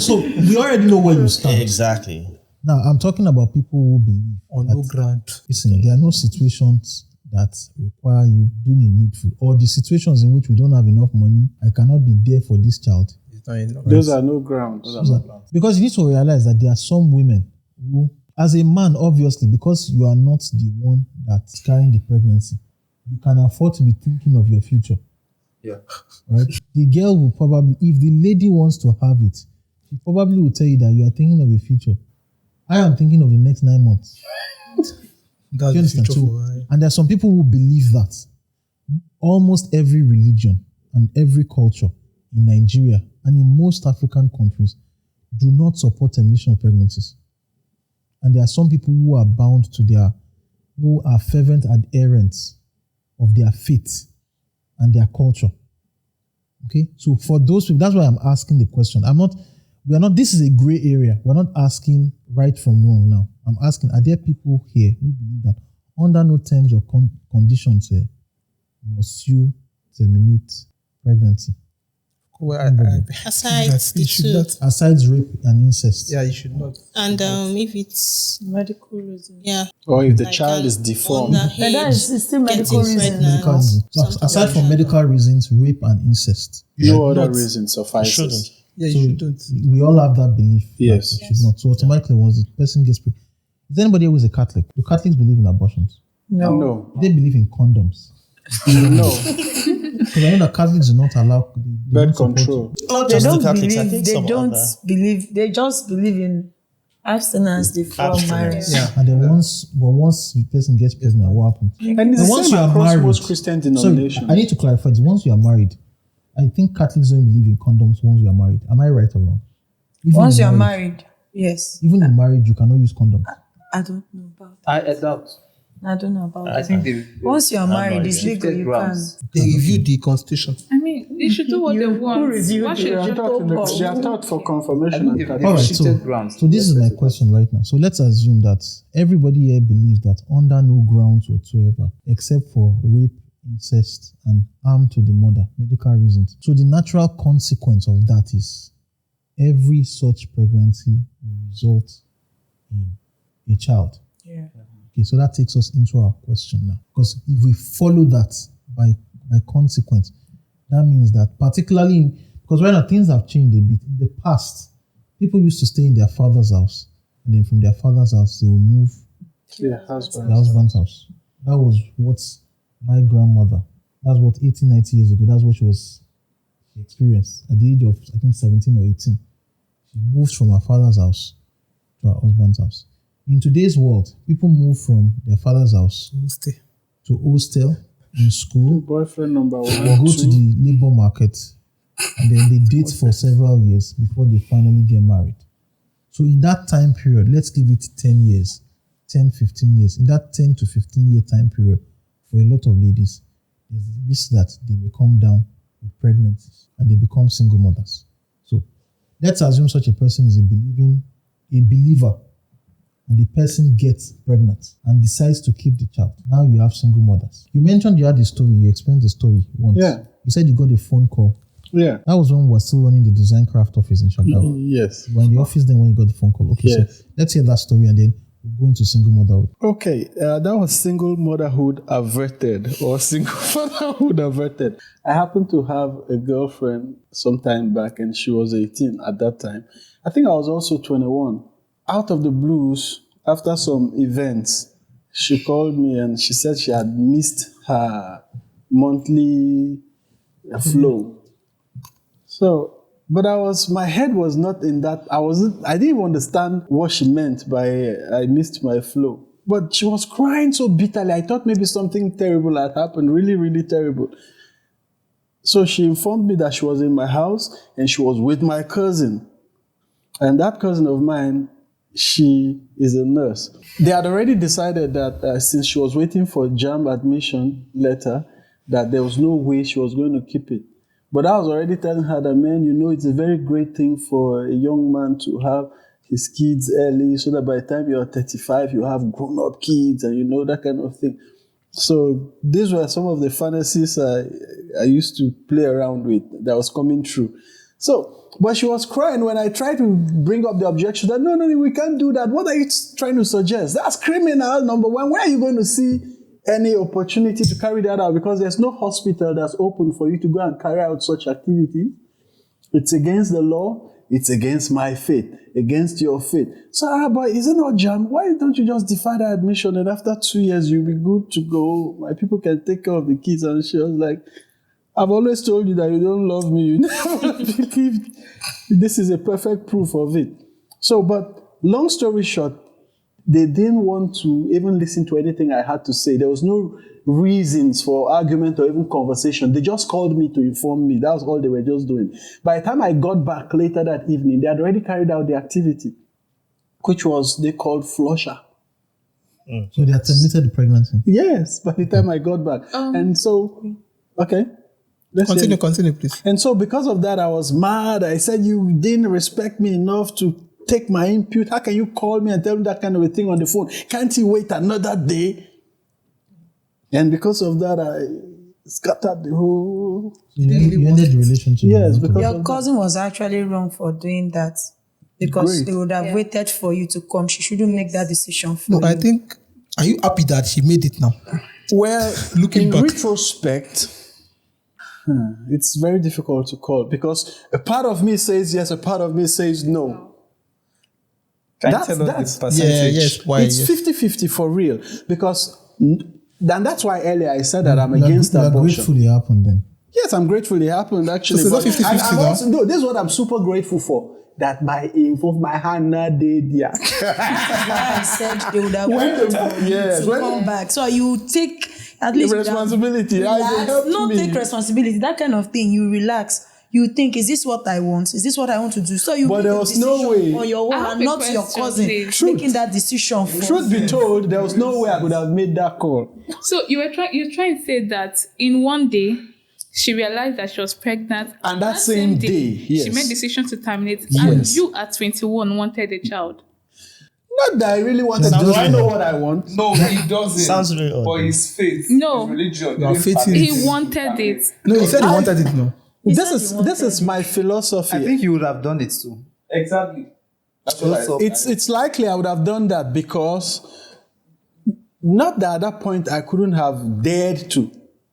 So we already know where you stand. Exactly. Now, I'm talking about people who believe on no ground. Listen, there are no situations that require you doing the needful, or the situations in which we don't have enough money. I cannot be there for this child. Those are no grounds. Because you need to realize that there are some women who, as a man, obviously, because you are not the one that's carrying the pregnancy, you can afford to be thinking of your future. Yeah. Right? The girl will probably, if the lady wants to have it, she probably will tell you that you are thinking of a future. I am thinking of the next 9 months. That's you understand? And there are some people who believe that. Almost every religion and every culture in Nigeria and in most African countries do not support termination of pregnancies. And there are some people who are bound to who are fervent adherents of their faith and their culture. Okay? So for those people, that's why I'm asking the question. This is a gray area. We're not asking right from wrong now. I'm asking, are there people here who believe that under no terms or conditions must you terminate pregnancy? Aside rape and incest. Yeah, you should not. And if it's medical reason. Yeah. Or if the child is deformed. That is still medical reason. Aside from medical reasons, rape and incest. No other reason suffices. Shouldn't. Yeah, you shouldn't. We all have that belief. Yes. It should not. So automatically, once the person gets pregnant, is there anybody who is a Catholic? Do Catholics believe in abortions? No. They believe in condoms. No. Because I know that Catholics do not allow birth control. Not They just don't the Catholics. I believe. think They some don't other. believe. They just believe in abstinence before marriage. Yeah. And then once the person gets pregnant, what happens? And it's once the you same are across married, most Christian denominations. I need to clarify this. Once you are married, I think Catholics don't believe in condoms once you are married. Am I right or wrong? Even Once you are married, yes. Even in marriage, you cannot use condoms. I don't know about that. I doubt. I don't know about I that. think Once you are married, it's legal. shifted You grounds. can. They review the constitution. I mean, they should do what they want. Why should They are taught for confirmation and All right, shifted grounds. so this is my question right now. So let's assume that everybody here believes that under no grounds whatsoever, except for rape, incest, and harm to the mother, medical reasons. So the natural consequence of that is every such pregnancy will result in a child. Yeah. Okay, so that takes us into our question now. Because if we follow that by consequence, that means that particularly, because right now things have changed a bit. In the past, people used to stay in their father's house, and then from their father's house, they will move to their to their husband's house. That was what my grandmother That's what 80, 90 years ago. That's what she experienced at the age of, I think, 17 or 18. She moved from her father's house to her husband's house. In today's world, people move from their father's house to hostel in school, Boyfriend number one, go to the labor market, and then they date for several years before they finally get married. So in that time period, let's give it 10 years, 10, 15 years. In that 10 to 15 year time period, for a lot of ladies, there's the risk that they may come down with pregnancies and they become single mothers. So let's assume such a person is a believer, and the person gets pregnant and decides to keep the child. Now you have single mothers. You mentioned you had the story, you explained the story once. Yeah. You said you got a phone call. Yeah. That was when we were still running the design craft office in Chicago. Yes. You were in the office then when you got the phone call. Okay, Yes. so let's hear that story and then we'll go into single motherhood. Okay, that was single motherhood averted or single fatherhood averted. I happened to have a girlfriend some time back and she was 18 at that time. I think I was also 21. Out of the blues, after some events, she called me and she said she had missed her monthly flow. So, but my head was not in that. I didn't even understand what she meant by I missed my flow. But she was crying so bitterly. I thought maybe something terrible had happened, really, really terrible. So she informed me that she was in my house and she was with my cousin. And that cousin of mine, she is a nurse. They had already decided that since she was waiting for JAMB admission letter, that there was no way she was going to keep it. But I was already telling her that, man, it's a very great thing for a young man to have his kids early so that by the time you're 35, you have grown-up kids and that kind of thing. So these were some of the fantasies I used to play around with that was coming true. So, but she was crying when I tried to bring up the objection that, no, we can't do that. What are you trying to suggest? That's criminal, number one. Where are you going to see any opportunity to carry that out? Because there's no hospital that's open for you to go and carry out such activity. It's against the law. It's against my faith, against your faith. So, but is it not jam? Why don't you just defy that admission and after 2 years you'll be good to go? My people can take care of the kids. And she was like, I've always told you that you don't love me. You never believed. This is a perfect proof of it. So, but long story short, they didn't want to even listen to anything I had to say. There was no reasons for argument or even conversation. They just called me to inform me. That was all they were just doing. By the time I got back later that evening, they had already carried out the activity, which was they called flusher. So they had terminated the pregnancy? Yes, by the time I got back. And so, okay. Continue, please. And so because of that, I was mad. I said, you didn't respect me enough to take my input. How can you call me and tell me that kind of a thing on the phone? Can't you wait another day? And because of that, I scattered the whole... You ended the relationship? Yes, because your cousin was actually wrong for doing that because they would have waited for you to come. She shouldn't make that decision for you. No, I think... Are you happy that she made it now? Well, looking back, retrospect... it's very difficult to call because a part of me says yes, a part of me says no. Can you tell us the percentage? Yeah, yes, why? It's 50-50 for real because that's why earlier I said that I'm against abortion. You're grateful it happened then? Yes, I'm grateful it happened actually. So it's not 50-50 now? No, this is what I'm super grateful for. That my info, my hand did yeah. I said they would have waited for you to come back. So you take at least responsibility. Take responsibility. That kind of thing. You relax. You think, is this what I want? Is this what I want to do? So you but there was no way on your own and not your cousin making that decision for you. Truth be told, there was no way I would have made that call. So you're trying to say that in one day she realized that she was pregnant, and that same day, yes, she made decision to terminate, yes, and you at 21 wanted a child. Not that I really wanted. Do I know what I want? No, he doesn't. Sounds really odd. But his faith, no, his religion. He wanted it. No, he said he wanted it. No. This is my philosophy. I think you would have done it too. Exactly. That's what it's likely I would have done that because not that at that point I couldn't have dared to.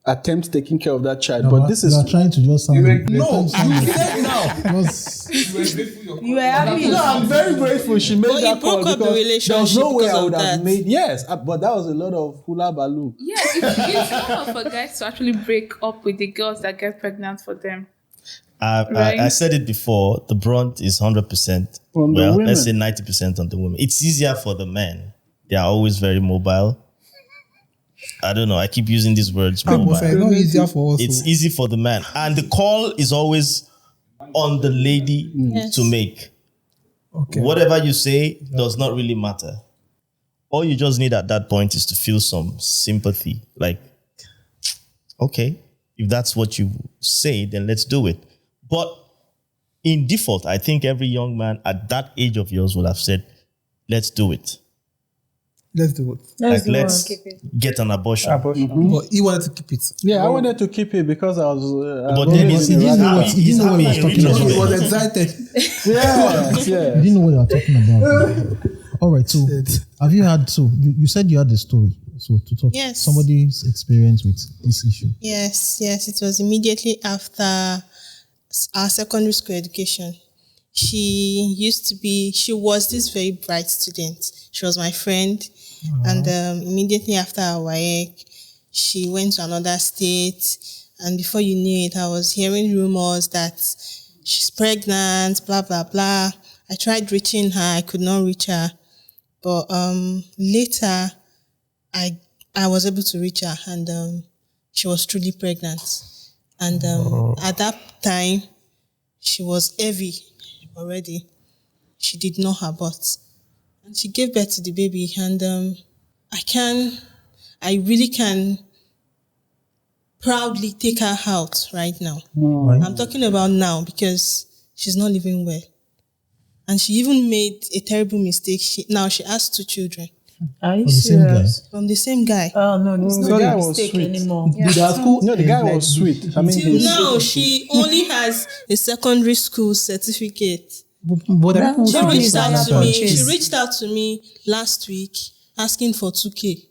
attempt taking care of that child. No, but this is trying to just sound. No, you said now. You were happy. No, I'm very grateful she made But that it broke call up the because there was relationship no way because I of would have that. made. Yes, but that was a lot of hula baloo. Yeah, it's normal for guys to actually break up with the girls that get pregnant for them. I said it before, the brunt is 100%. On the women. Let's say 90% on the women. It's easier for the men. They are always very mobile. I don't know. I keep using these words. Mobile. It's not easier for us. It's easy for the man. And the call is always on the lady to make. Okay. Whatever you say does not really matter. All you just need at that point is to feel some sympathy. Like, okay, if that's what you say, then let's do it. But in default, I think every young man at that age of yours would have said, let's do it. Let's do it. Let's get an abortion. But he wanted to keep it. Yeah, I wanted to keep it because I was. But then he didn't know what he was talking about. He was excited. Yeah. You didn't know what you were talking about. All right, so have you had, you said you had the story, so to talk Yes. somebody's experience with this issue. Yes, it was immediately after our secondary school education. She was this very bright student. She was my friend. And immediately after our WAEC, she went to another state. And before you knew it, I was hearing rumors that she's pregnant, blah, blah, blah. I tried reaching her. I could not reach her. But later, I was able to reach her. And she was truly pregnant. And at that time, she was heavy already. She did not abort. And she gave birth to the baby. And I really can proudly take her out right now. Right. I'm talking about now because she's not living well. And she even made a terrible mistake. She has 2 children. Are you From the same guy. serious? From the same guy. Oh no, this is The not guy a was mistake sweet. anymore. No, the guy was sweet. I mean, Till now, she only has a secondary school certificate. But the people She who reached say out that to me. part- She reached out to me last week asking for 2K.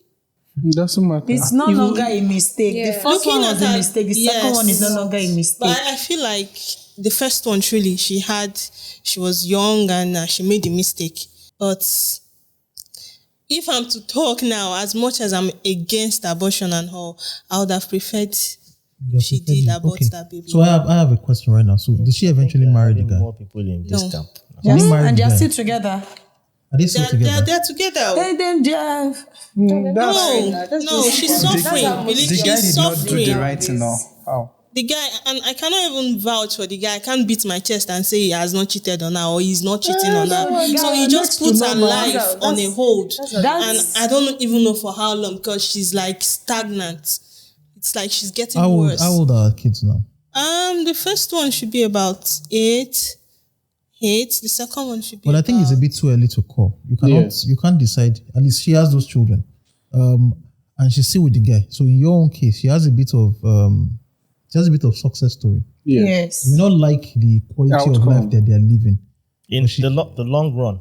it doesn't matter. It's no longer a mistake. The Yeah. first one Looking was at a her- mistake. The second one is no longer a mistake. But I feel like the first one, truly, she was young and she made a mistake. But if I'm to talk now, as much as I'm against abortion and all, I would have preferred she did abort that baby. So I have a question right now. So did she eventually marry the guy? More people in this No. camp. Did he marry And the they're guy? still together. Are they still together? They're together. Then they are. No, she's suffering. Believe The she's guy did not do suffering. the right thing now. How? The guy, and I cannot even vouch for the guy. I can't beat my chest and say he has not cheated on her or he's not cheating on her. So he just puts her life on a hold. And I don't even know for how long because she's like stagnant. It's like she's getting worse. How old are her kids now? The first one should be about 8. The second one should be But I think it's a bit too early to call. You can't decide. At least she has those children. And she's still with the guy. So in your own case, she has a bit of success story. Yes. You may not like the quality of life that they are living. In the long run.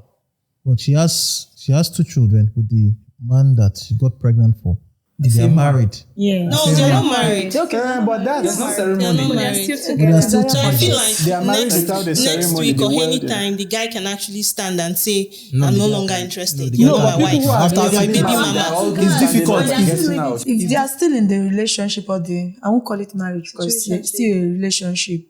But she has 2 children with the man that she got pregnant for. They are married. Yeah. No, they're not married. Okay. But There's no They're ceremony. not They're married. still But they are still So I feel together. like They are married without the next ceremony, week the or wedding. anytime, the guy can actually stand and say, No, I'm the no guy longer can't. interested. No, the You're guy not my can't. wife. After You're my having baby children, mama. it's difficult. If they are still in the relationship or I won't call it marriage because it's still a relationship.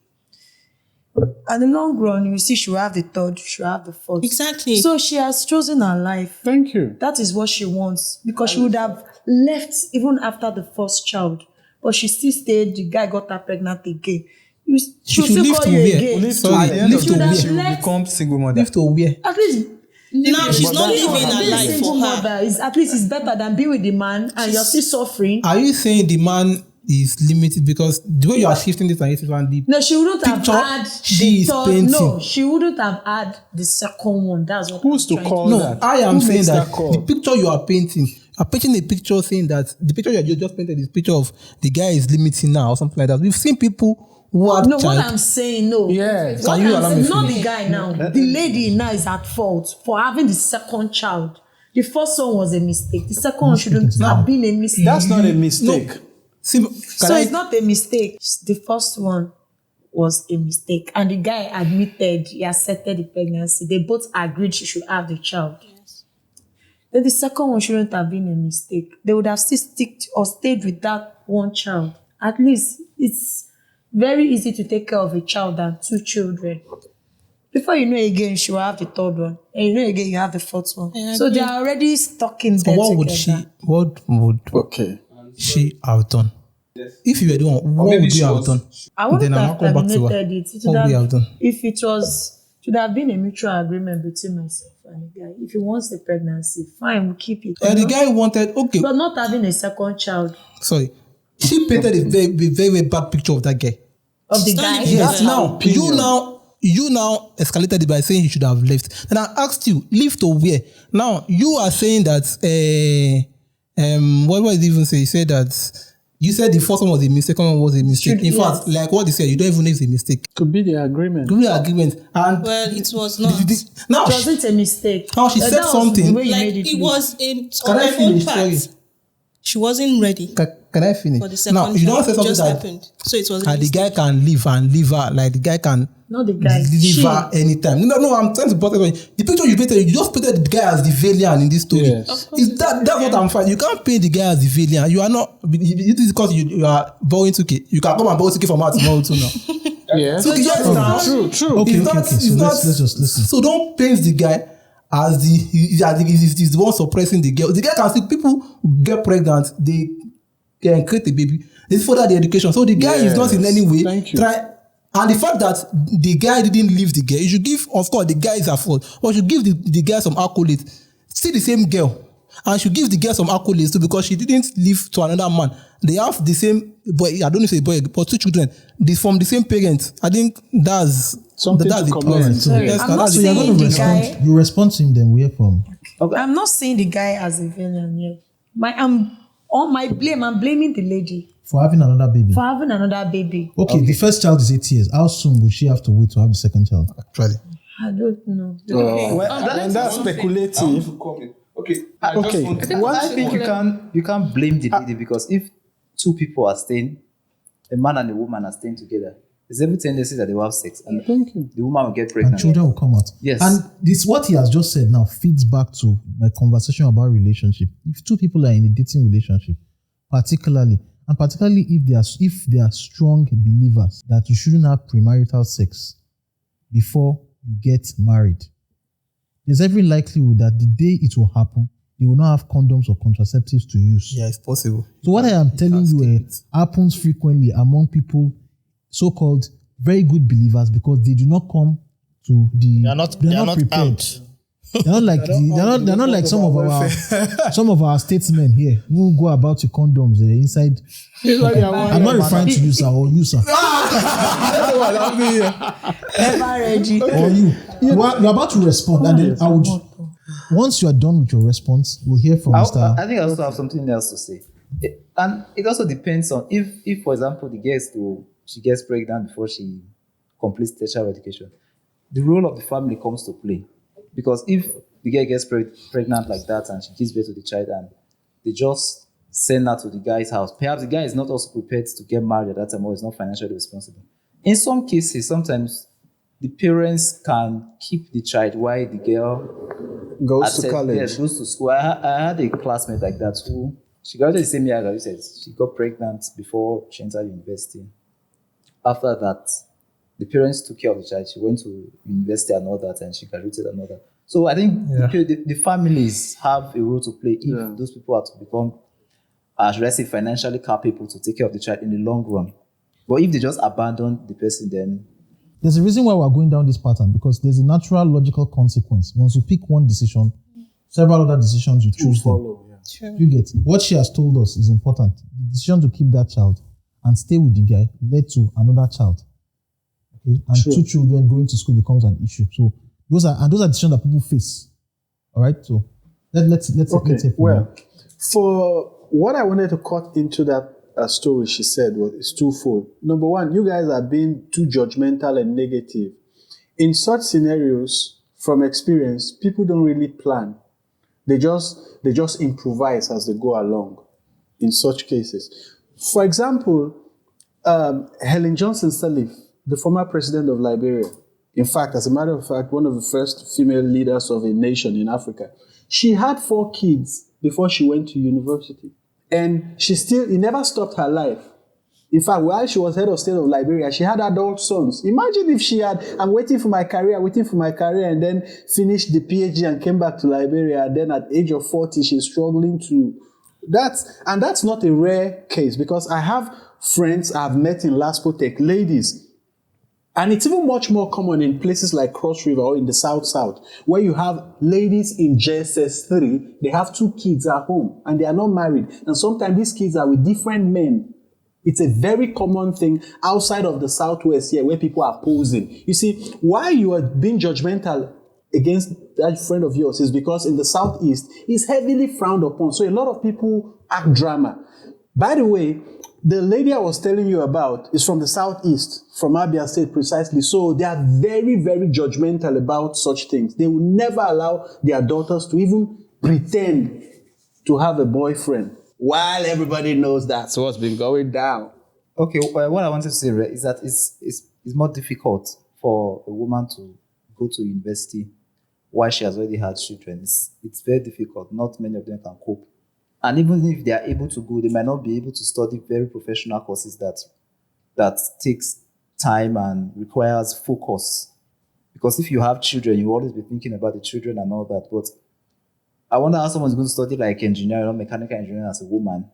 At the long run, you see she will have the third, she will have the fourth. Exactly. So she has chosen her life. Thank you. That is what she wants because she would have left even after the first child. But she still stayed. The guy got her pregnant again. She'll should still live call to you where? again. Sorry, At the end live of to the day, where? she will become single mother. Live to where? At least Now she's not living her being life single for her. mother is at least it's better than being with the man and you're still suffering. Are you saying the man is limited because the way you are shifting this and the No, she wouldn't have picture had she the is third. painting? No, she wouldn't have had the second one. That's what Who's I'm to trying call No, that? I am Who saying makes that call? the picture you are painting a picture saying that the picture you just painted is picture of the guy is limiting now or something like that. We've seen people who have No, what child. I'm saying, no. Yes. What Can you I'm allow saying, me not finish? the guy now. The lady now is at fault for having the second child. The first one was a mistake. The second one shouldn't have been a mistake. That's not a mistake. So it's not a mistake. The first one was a mistake, and the guy admitted he accepted the pregnancy. They both agreed she should have the child. Yes. Then the second one shouldn't have been a mistake. They would have still sticked or stayed with that one child. At least it's very easy to take care of a child than two children. Before you know again, she will have the third one, and you know again you have the fourth one. So they are already stuck in there What together. would she have done? If you were doing, what would you have done? I wouldn't Then I'll have come back to her. terminated it. It What would would you have done? if it should have been a mutual agreement between myself and the guy. If he wants the pregnancy, fine, we'll keep it. And the guy wanted, okay. But not having a second child. Sorry. She painted a very bad picture of that guy. Of the guy? Yes, you now escalated it by saying he should have left. And I asked you, leave to where? Now, you are saying that, what was it even say? You said that, you said the first one was a mistake, second one was a mistake. In fact, like what you said, you don't even know it's a mistake. Could be the agreement. Could be the agreement. And well, it was not. Now, it wasn't a mistake. Now she said something. Like it was on I her own finish? part. Sorry. She wasn't ready. Can I finish? For the second Now, you don't say child. It something just that happened. So it was a the mistake. guy can leave her, like the guy can Not the guy. leave her anytime. No, I'm trying to put it. The picture you painted, you just painted the guy as the villain in this story. Yes. Is that's what I'm finding. You can't paint the guy as the villain. You are not. It is because you are borrowing 2K. You can come and borrow 2K from her tomorrow too now. Yeah. So yes, now. True. Okay. It's So not- let's just listen. So don't paint the guy as he's the one suppressing the girl. The guy can see people get pregnant, they can create a baby. They further the education. So the guy is not in any way Thank you. and the fact that the guy didn't leave the girl, you should give, of course, the guy is at fault, but you should give the guy some accolades. See the same girl, and you should give the girl some accolades too because she didn't leave to another man. They have the same boy. I don't know if it's a boy, but two children. From the same parents. I think that's Something that's to the commend. point. Sorry, Yes, I'm not that's So you're saying going to the respond. guy. You respond to him, then we hear from. I'm not seeing the guy as a villain here. I'm blaming the lady For having another baby. for having another baby. Okay, the first child is 8 years. How soon will she have to wait to have the second child? actually. I don't know. And that's speculative. Okay. Okay. I think you can't blame the lady because if two people are staying, a man and a woman are staying together, there's every tendency that they will have sex and the woman will get And pregnant. children will come out. Yes. And this what he has just said now feeds back to my conversation about relationship. If two people are in a dating relationship, particularly if they are strong believers that you shouldn't have premarital sex before you get married, there's every likelihood that the day it will happen, they will not have condoms or contraceptives to use. Yeah, it's possible. So what I am telling you happens frequently among people, so-called very good believers, because they do not come to the. They are not prepared. armed. They're not like they're not like some of our statesmen here who go about with condoms inside. I'm not referring to you, sir, or you, sir. Ever ready? Or you. You're about to respond, and then I would. Once you are done with your response, we'll hear from Mr. I think I also have something else to say. And it also depends on if for example, she gets pregnant before she completes tertiary education, the role of the family comes to play. Because if the girl gets pregnant like that and she gives birth to the child and they just send her to the guy's house, perhaps the guy is not also prepared to get married at that time or is not financially responsible. In some cases, sometimes the parents can keep the child while the girl Goes to college. Yes, goes to school. I had a classmate like that who she graduated the same year as you said. She got pregnant before she entered university. After that, the parents took care of the child. She went to university and all that, and she graduated and all that. So I think the families have a role to play if those people are to become, should I say, financially capable to take care of the child in the long run. But if they just abandon the person, then There's a reason why we're going down this pattern, because there's a natural logical consequence. Once you pick one decision, several other decisions you choose them. You get what she has told us is important. The decision to keep that child and stay with the guy led to another child. Okay? And two children going to school becomes an issue. So those are decisions that people face. All right. So let's well, for what I wanted to cut into that story she said is twofold. Number one, you guys are being too judgmental and negative. In such scenarios, from experience, people don't really plan. They just improvise as they go along in such cases. For example, Helen Johnson Sirleaf, the former president of Liberia, in fact, as a matter of fact, one of the first female leaders of a nation in Africa, she had 4 kids before she went to university. And it never stopped her life. In fact, while she was head of state of Liberia, she had adult sons. Imagine if she had, I'm waiting for my career, and then finished the PhD and came back to Liberia. And then at the age of 40, she's struggling to, that's not a rare case, because I have friends I've met in Laspo Tech, ladies. And it's even much more common in places like Cross River or in the South, where you have ladies in JSS 3, they have 2 kids at home and they are not married. And sometimes these kids are with different men. It's a very common thing outside of the Southwest here where people are posing. You see, why you are being judgmental against that friend of yours is because in the Southeast, it's heavily frowned upon. So a lot of people act drama. By the way, the lady I was telling you about is from the Southeast, from Abia State precisely. So they are very, very judgmental about such things. They will never allow their daughters to even pretend to have a boyfriend, while everybody knows that's what's been going down. Okay, what I wanted to say is that it's more difficult for a woman to go to university while she has already had children. It's very difficult. Not many of them can cope. And even if they are able to go, they might not be able to study very professional courses that takes time and requires focus. Because if you have children, you always be thinking about the children and all that. But I wonder how someone's going to study like engineering or mechanical engineering as a woman,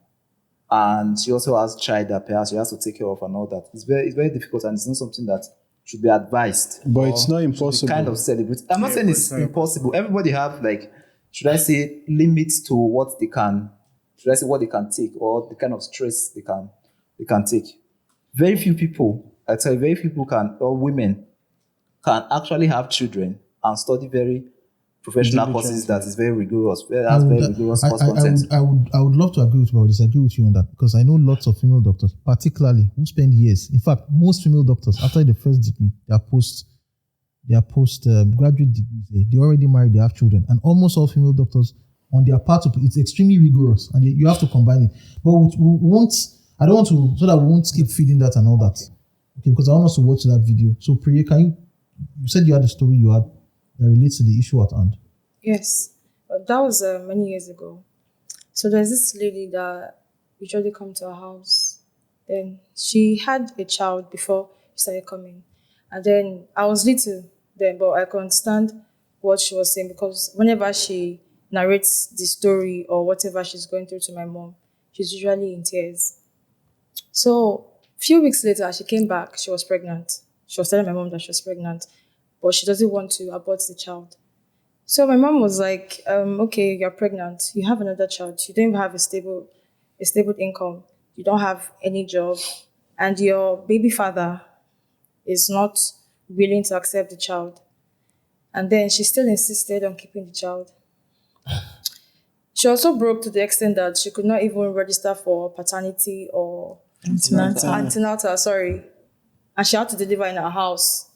and she also has a child that perhaps she has to take care of and all that. It's very difficult, and it's not something that should be advised. But it's not impossible. Kind of celebrate. I'm not saying it's impossible. Everybody have should I say limits to what they can? Should I say what they can take or the kind of stress they can take? Very few people, I tell you, very few people or women can actually have children and study very professional courses that is very rigorous. Content. I would love to agree with you, but I disagree with you on that, because I know lots of female doctors, particularly who spend years. In fact, most female doctors, after the first degree, their postgraduate degrees, they already married, they have children, and almost all female doctors on their part, it's extremely rigorous, and you have to combine it. But I don't want to, so that we won't keep feeding that and all that. Okay, because I want us to watch that video. So, Priya, you said you had a story you had that relates to the issue at hand. Yes, that was many years ago. So there's this lady that usually come to our house. Then she had a child before she started coming. And then I was little then, but I could understand what she was saying, because whenever she narrates the story or whatever she's going through to my mom, she's usually in tears. So a few weeks later, she came back. She was pregnant. She was telling my mom that she was pregnant, but she doesn't want to abort the child. So my mom was like, okay, you're pregnant. You have another child. You don't even have a stable income. You don't have any job. And your baby father is not willing to accept the child. And then she still insisted on keeping the child. She also broke to the extent that she could not even register for paternity or antenatal, and she had to deliver in her house.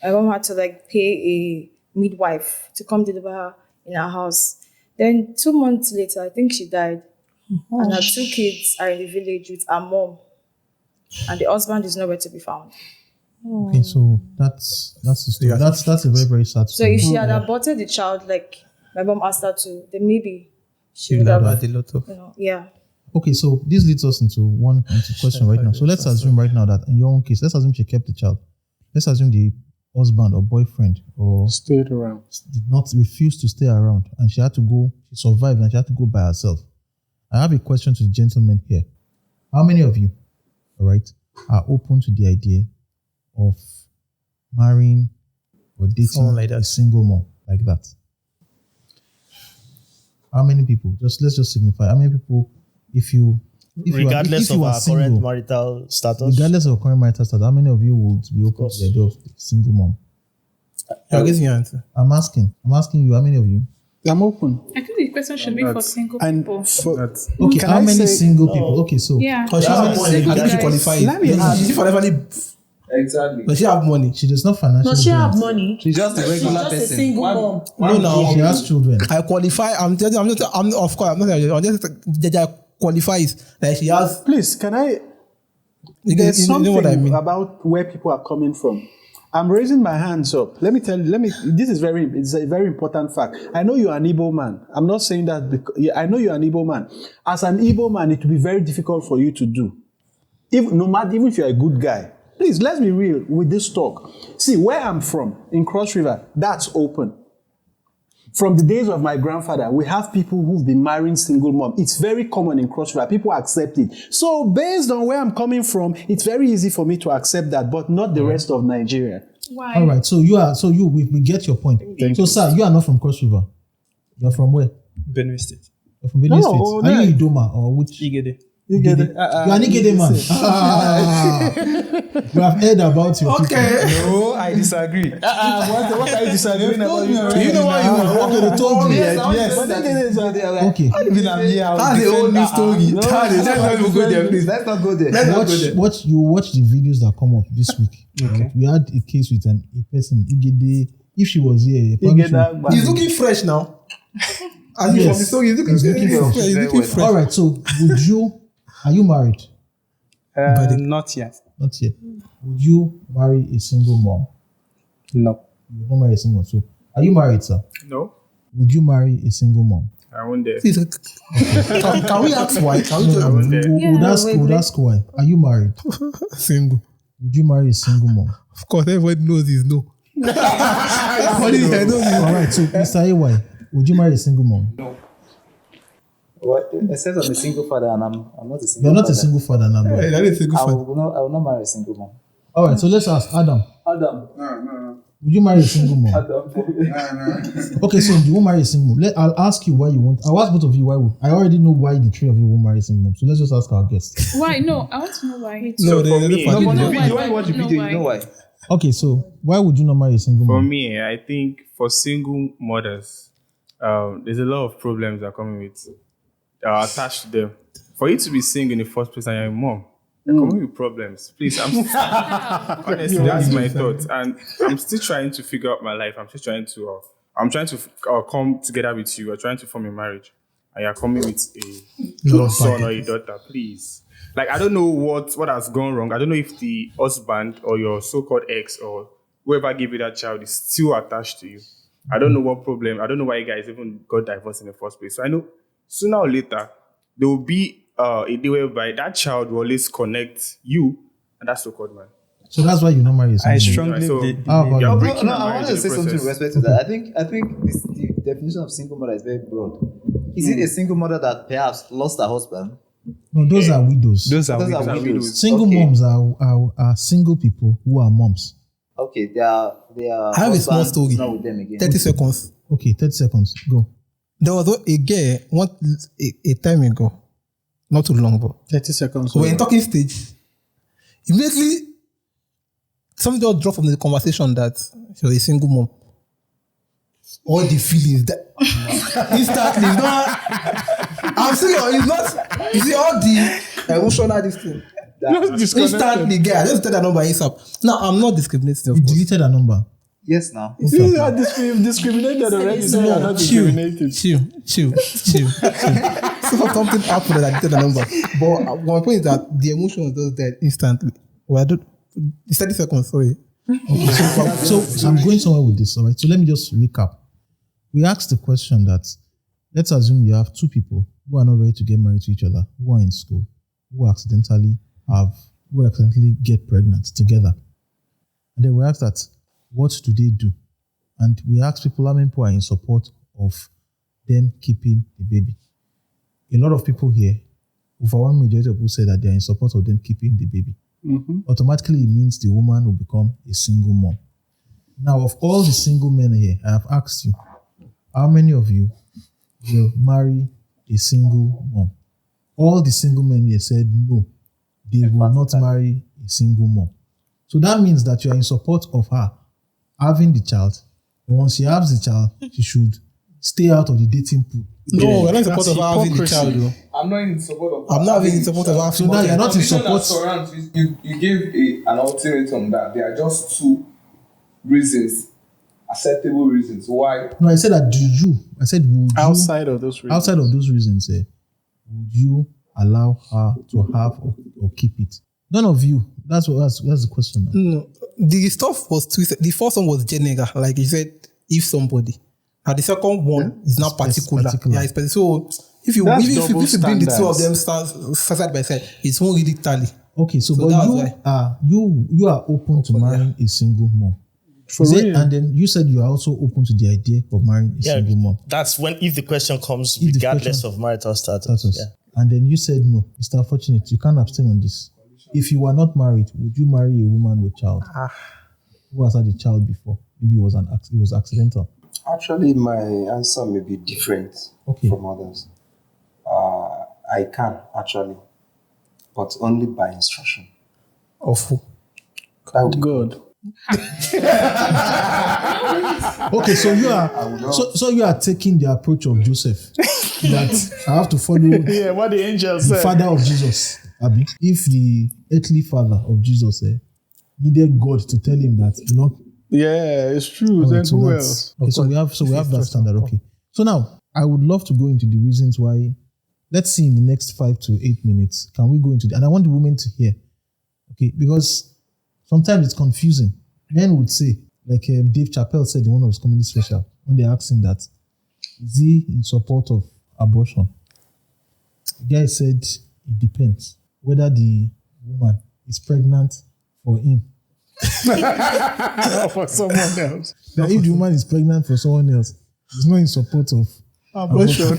My mom had to pay a midwife to come deliver her in her house. Then 2 months later, I think she died. And her 2 kids are in the village with her mom. And the husband is nowhere to be found. Okay, so that's the story. That's a very, very sad story. So if she had aborted the child, like my mom asked her to, then maybe she would have had a lot of, yeah. Okay, so this leads us into one question right now. So let's assume right now that in your own case, let's assume she kept the child. Let's assume the husband or boyfriend or stayed around, did not refuse to stay around, and she had to go. She survived, and she had to go by herself. I have a question to the gentleman here. How many of you, all right, are open to the idea of marrying or dating like a single mom like that? How many people? Let's just signify. How many people, regardless of our current marital status? Regardless of current marital status, how many of you would be open to the idea of a single mom? I'll give you an answer. I'm asking you, how many of you? I'm open. I think the question should be for single people. Okay, how many single people? Okay, so yeah. Because she has money, I think she qualifies. She's financially. Exactly. Does she have money? She does not financially. Does she have money? She's just a regular person. She's just a single mom. No. She has children. I qualify. I'm of course. I'm not. There are qualifies. Like she has. Please, can I? You There's know something what I mean? about where people are coming from. I'm raising my hands up. Let me tell you. This is it's a very important fact. I know you're an Igbo man. I'm not saying that because I know you're an Igbo man. As an Igbo man, it will be very difficult for you to do. Even if you're a good guy. Please, let's be real with this talk. See, where I'm from, in Cross River, that's open. From the days of my grandfather, we have people who've been marrying single mom. It's very common in Cross River. People accept it. So based on where I'm coming from, it's very easy for me to accept that, but not the rest of Nigeria. Why? All right. So we get your point. Sir, you are not from Cross River. You're from where? Benue State. You're from Benue State. Are you Idoma or which? Igede. You get it? You are Igede man. We have heard about your people. No, I disagree. What are you disagreeing about? You know what you want? Okay, they told me. Yes. Okay. That's the whole new story. Let's not go there, please. Let's not go there. Watch the videos that come up this week. Right? We had a case with a person, Igede. If she was here, he's looking fresh now. As from the story, he's looking fresh. All right. So, are you married? Not yet. Not yet. Would you marry a single mom? No. You would not marry a single mom. So, are you married, sir? No. Would you marry a single mom? I won't dare. Can we ask why? We'll ask why. Are you married? Single. Would you marry a single mom? Of course, everybody knows he's no. All right. So, Mr. AY, would you marry a single mom? No. What? Except I'm a single father and I'm not a single. You're not father. a single father now, bro. I will not marry a single mom. All right. So let's ask Adam. No. Would you marry a single mom? No. Okay, so you won't marry a single mom. I'll ask you why you won't. I'll ask both of you why. I already know why the three of you won't marry a single mom. So let's just ask our guests. Why? No, I want to know why. So for me, You watch the video, you know why. Okay, so why would you not marry a single for mom? me, I think for single mothers, there's a lot of problems that are coming with attached to them. For you to be single in the first place and you're a mom, you're coming with problems. Please, honestly, that's my thought. And I'm still trying to figure out my life. I'm trying to come together with you. We're trying to form a marriage. And you're coming with a son or a daughter. Please. Like, I don't know what has gone wrong. I don't know if the husband or your so-called ex or whoever gave you that child is still attached to you. I don't know what problem. I don't know why you guys even got divorced in the first place. So I know sooner or later, there will be a day whereby that child will always connect you and that so-called man. So that's why you not marry a single I mom. strongly You're breaking No, a I marriage want to in the say something process. with respect to that. I think the definition of single mother is very broad. Is it a single mother that perhaps lost her husband? No, those are widows. Those are widows. Single moms are single people who are moms. Okay, they are. I have a small story. Not with them again. 30 seconds. Okay, 30 seconds. Go. There was a girl a time ago, not too long ago. 30 seconds. So we're in talking stage. Immediately, something just dropped from the conversation that she was a single mom. All the feelings that instantly, it's not. I'm serious. It's not. You see all the emotional this thing. Instantly, girl. Just tell that number ASAP. Now I'm not discriminating. You deleted a number. Yes, now. You are discriminated already. So you are not discriminated. Chill. So something happened that I deleted the number. But my point is that the emotion was just there instantly. Well, it's 30 seconds. Sorry. Okay, so I'm going somewhere with this. All right. So let me just recap. We asked the question that let's assume you have two people who are not ready to get married to each other, who are in school, who accidentally get pregnant together. And then we asked that, what do they do? And we asked people how many people are in support of them keeping the baby. A lot of people here, overwhelming majority of people say that they are in support of them keeping the baby. Mm-hmm. Automatically, it means the woman will become a single mom. Now, of all the single men here, I have asked you, how many of you will marry a single mom? All the single men here said no, they will not marry a single mom. So that means that you are in support of her having the child. And once she has the child, she should stay out of the dating pool. No, we're not in support of her having the child, though. I'm not in support of. I'm not in support of her. So now you're not in support. You gave an ultimatum that there are just two reasons, acceptable reasons why. No, I said that would you outside of those reasons, would you allow her to have or keep it? None of you. That's the question now. No, the stuff was twisted. The first one was general, like you said, if somebody. And the second one is now particular. Yeah, it's particular. So if you bring the two of them side by side, it won't really tally. Okay, so but you are open to marrying a single mom. And then you said you are also open to the idea of marrying a single mom. That's if the question comes regardless of marital status. Yeah. And then you said no, Mr. Unfortunate, you can't abstain on this. If you were not married, would you marry a woman with child? Who has had a child before? Maybe it was accidental. Actually, my answer may be different from others. I can actually, but only by instruction. Of who? God. Okay, so you are taking the approach of Joseph that I have to follow. What the angel said. The father of Jesus, Abi. If the earthly father of Jesus needed God to tell him that, Yeah, it's true. Then so who else? Okay, so we have that standard. Okay. So now I would love to go into the reasons why. Let's see in the next 5 to 8 minutes. Can we go into and I want the women to hear. Okay, because sometimes it's confusing. Men would say, like Dave Chappelle said in one of his comedy special, when they asked him that, is he in support of abortion? The guy said it depends whether the woman is pregnant for him. Or for someone else. Now, if the woman is pregnant for someone else, he's not in support of abortion.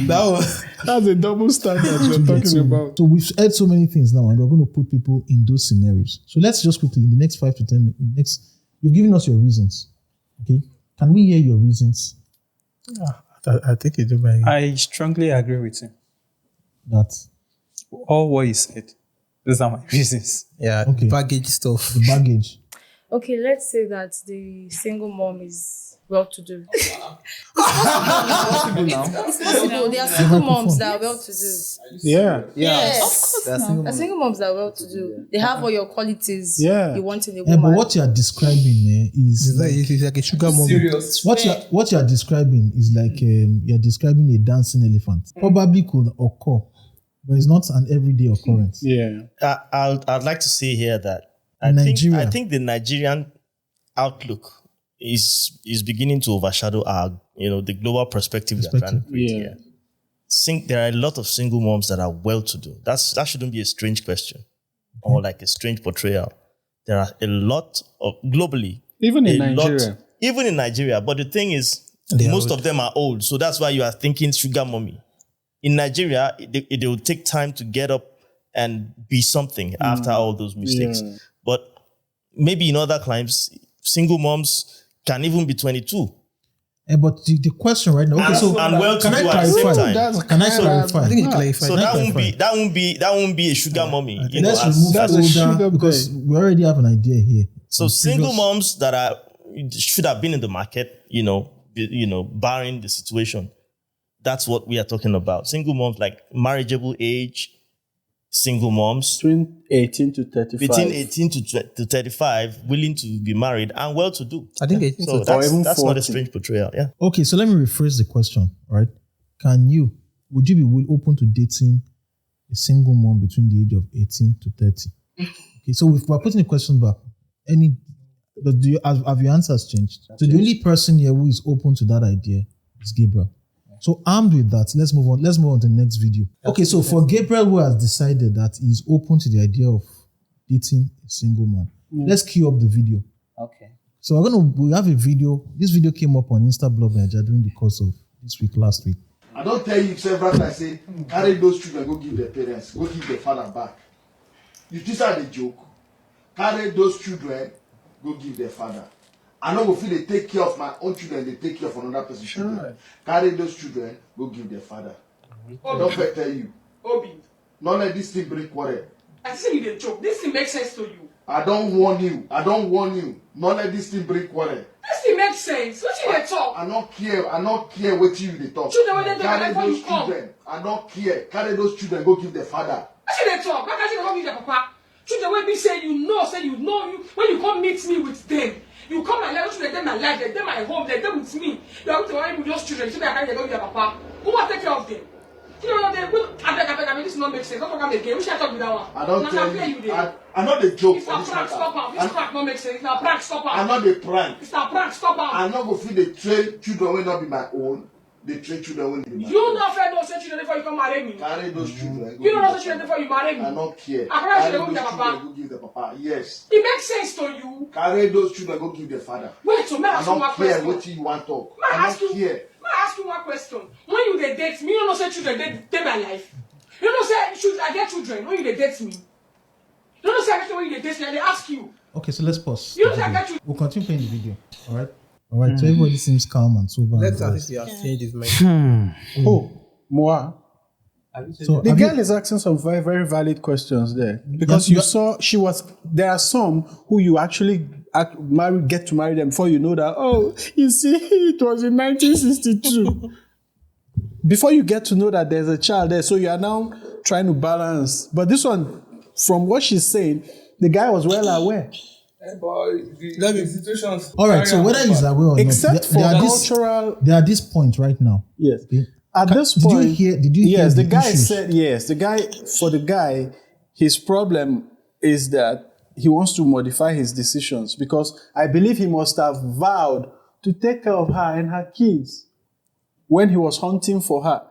That's a double standard you're talking about. So we've heard so many things now, and we're going to put people in those scenarios. So let's just quickly, in the next 5 to 10 minutes, you've given us your reasons. Okay? Can we hear your reasons? I think you do. I strongly agree with him. That all what he said. Those are my reasons. Yeah, okay. Baggage stuff. The baggage. Okay, let's say that the single mom is well-to-do. It's possible. There are single moms that are well-to-do. Yeah. Yes. There are single moms that are well-to-do. They have all your qualities you want in a woman. But what you are describing is like a sugar mom. What you are describing is like you are describing a dancing elephant. Probably could occur, but it's not an everyday occurrence. Yeah. I'd like to say here that I think the Nigerian outlook is beginning to overshadow our, the global perspective we are trying to create here. There are a lot of single moms that are well-to-do. That shouldn't be a strange question or like a strange portrayal. There are a lot of globally, even in Nigeria. But the thing is, most of them are old, so that's why you are thinking sugar mommy. In Nigeria, it will take time to get up and be something after all those mistakes. Yeah. But maybe in other climes, single moms can even be 22. But the question right now, okay, and well to do at the same time. Can I clarify? I think you clarify. So that won't be a sugar mommy. Let's remove that older because we already have an idea here. So single moms that should have been in the market, barring the situation. That's what we are talking about. Single moms, like marriageable age, single moms. Between 18 to 35. Between 18 to 35, willing to be married and well-to-do. I think 18 so that's not a strange portrayal, yeah. Okay, so let me rephrase the question, right? Would you be open to dating a single mom between the age of 18 to 30? Okay, so we're putting the question back. Have your answers changed? So the only person here who is open to that idea is Gabriel. So armed with that, let's move on. Let's move on to the next video. Okay, so for Gabriel, who has decided that he's open to the idea of dating a single man, let's cue up the video. Okay. So we have a video. This video came up on Instablog Nigeria during the course of last week. I don't tell you several times, say, carry those children, go give their parents, go give their father back. You just had a joke. Carry those children, go give their father. I know feel they take care of my own children, they take care of another person's children. Carry those children, go give their father. I don't tell you. Obi. Not let this thing break quarrel. I see you the joke. This thing makes sense to you. I don't warn you. Not let this thing break quarrel. This thing makes sense. What you they talk? I not care what you they talk. Children when they carry those children. I don't care. Carry those children, go give their father. What you they talk? Why can't you go give their papa? Children when me say you when you come meet me with them. You come my life, they're my life, they're my home, they're with me. You are going to worry with those children, so they can't go with their papa. Who will take care of them? I mean, this not make sense. Don't talk again. We should talk with that one. I don't tell you. I know the joke It's for a this prank, matter. stop am. This prank not make sense. It's a prank, stop I am. know the prank. It's a prank, stop am. I know go feel the train children will not be my own. The train children will be my own. You not fair those children before you come marry me. Carry those children. You know those children before you marry me. I don't care. I carry Carry children go those give their papa. children go give the papa. Yes. It makes sense to you. Carry those children go give the father. Wait, so may I I ask you one don't care question? what you want to talk. May I I ask don't you? care. May I ask you one question? When you dey date me, you know say children dey my life. You know say I get children when you dey date me. You know say everything when you dey date me, I dey ask you. Okay, so let's pause. You know say I get you. We'll continue playing the video. All right. All right. So everybody seems calm and sober. Let's and see if he has changed his mind. Oh, Moa. So The have girl you- is asking some very, very valid questions there because you saw she was. There are some who you actually get to marry them before you know that. Oh, you see, it was in 1962. Before you get to know that there's a child there, so you are now trying to balance. But this one, from what she's saying, the guy was well aware. The situations. All right. So whether he's aware or Except not, for cultural. there are this point right now. Yes. Okay? At this Did point, you hear? Did you hear? yes, the guy issues? said yes. For the guy, his problem is that he wants to modify his decisions because I believe he must have vowed to take care of her and her kids when he was hunting for her.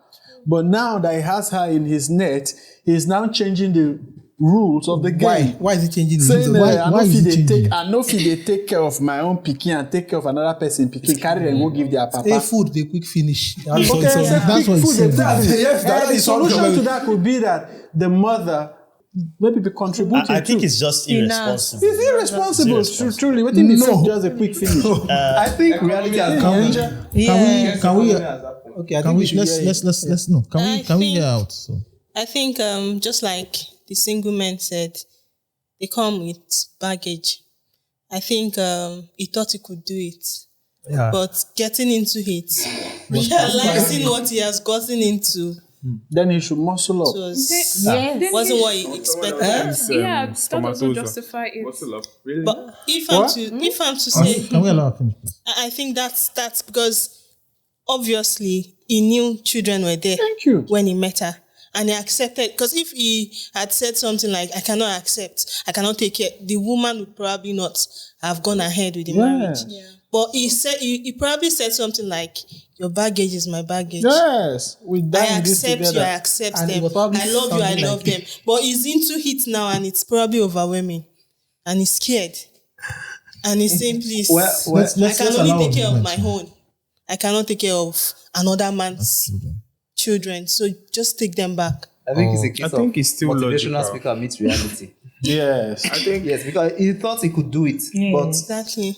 But now that he has her in his net, he's now changing the rules of the game. Why is he changing the Saying, rules? I why is he changing? know if they take care of my own pikin and take care of another person pikin, carry them go give their papa. Hey, food, they quick finish. Okay, so that's what he said. Yes, that the is solution something. to that could be that the mother maybe be contributing. I think too. it's just Enough. irresponsible. It's irresponsible. It's irresponsible. Truly, what if it's just a quick finish? I think reality has come. Can we? Okay, I Can think we? should hear him. Let's no. Can we hear out? So I think just like the single man said, they come with baggage. I think he thought he could do it. Yeah. But getting into it, realizing what he has gotten into Then he should muscle up. wasn't what he expected. Yeah, that doesn't stomatoza. justify it. What's the love? Really? But if I'm to say, can we allow her finish, please? I think that's because obviously he knew children were there Thank you. when he met her. And he accepted, because if he had said something like, I cannot accept, I cannot take care, the woman would probably not have gone ahead with the marriage. But he probably said something like, your baggage is my baggage. Yes, we done I this accept you, together. I accept And it them. was probably I love you, I sounding love like them. But he's into it now and it's probably overwhelming. And he's scared. And he's saying, please, I can only take care of my own. I cannot take care of another man's children. So just take them back. I think it's a case I think of it's still motivational logical. speaker meets reality. Yes. I think Yes, because he thought he could do it, but Exactly.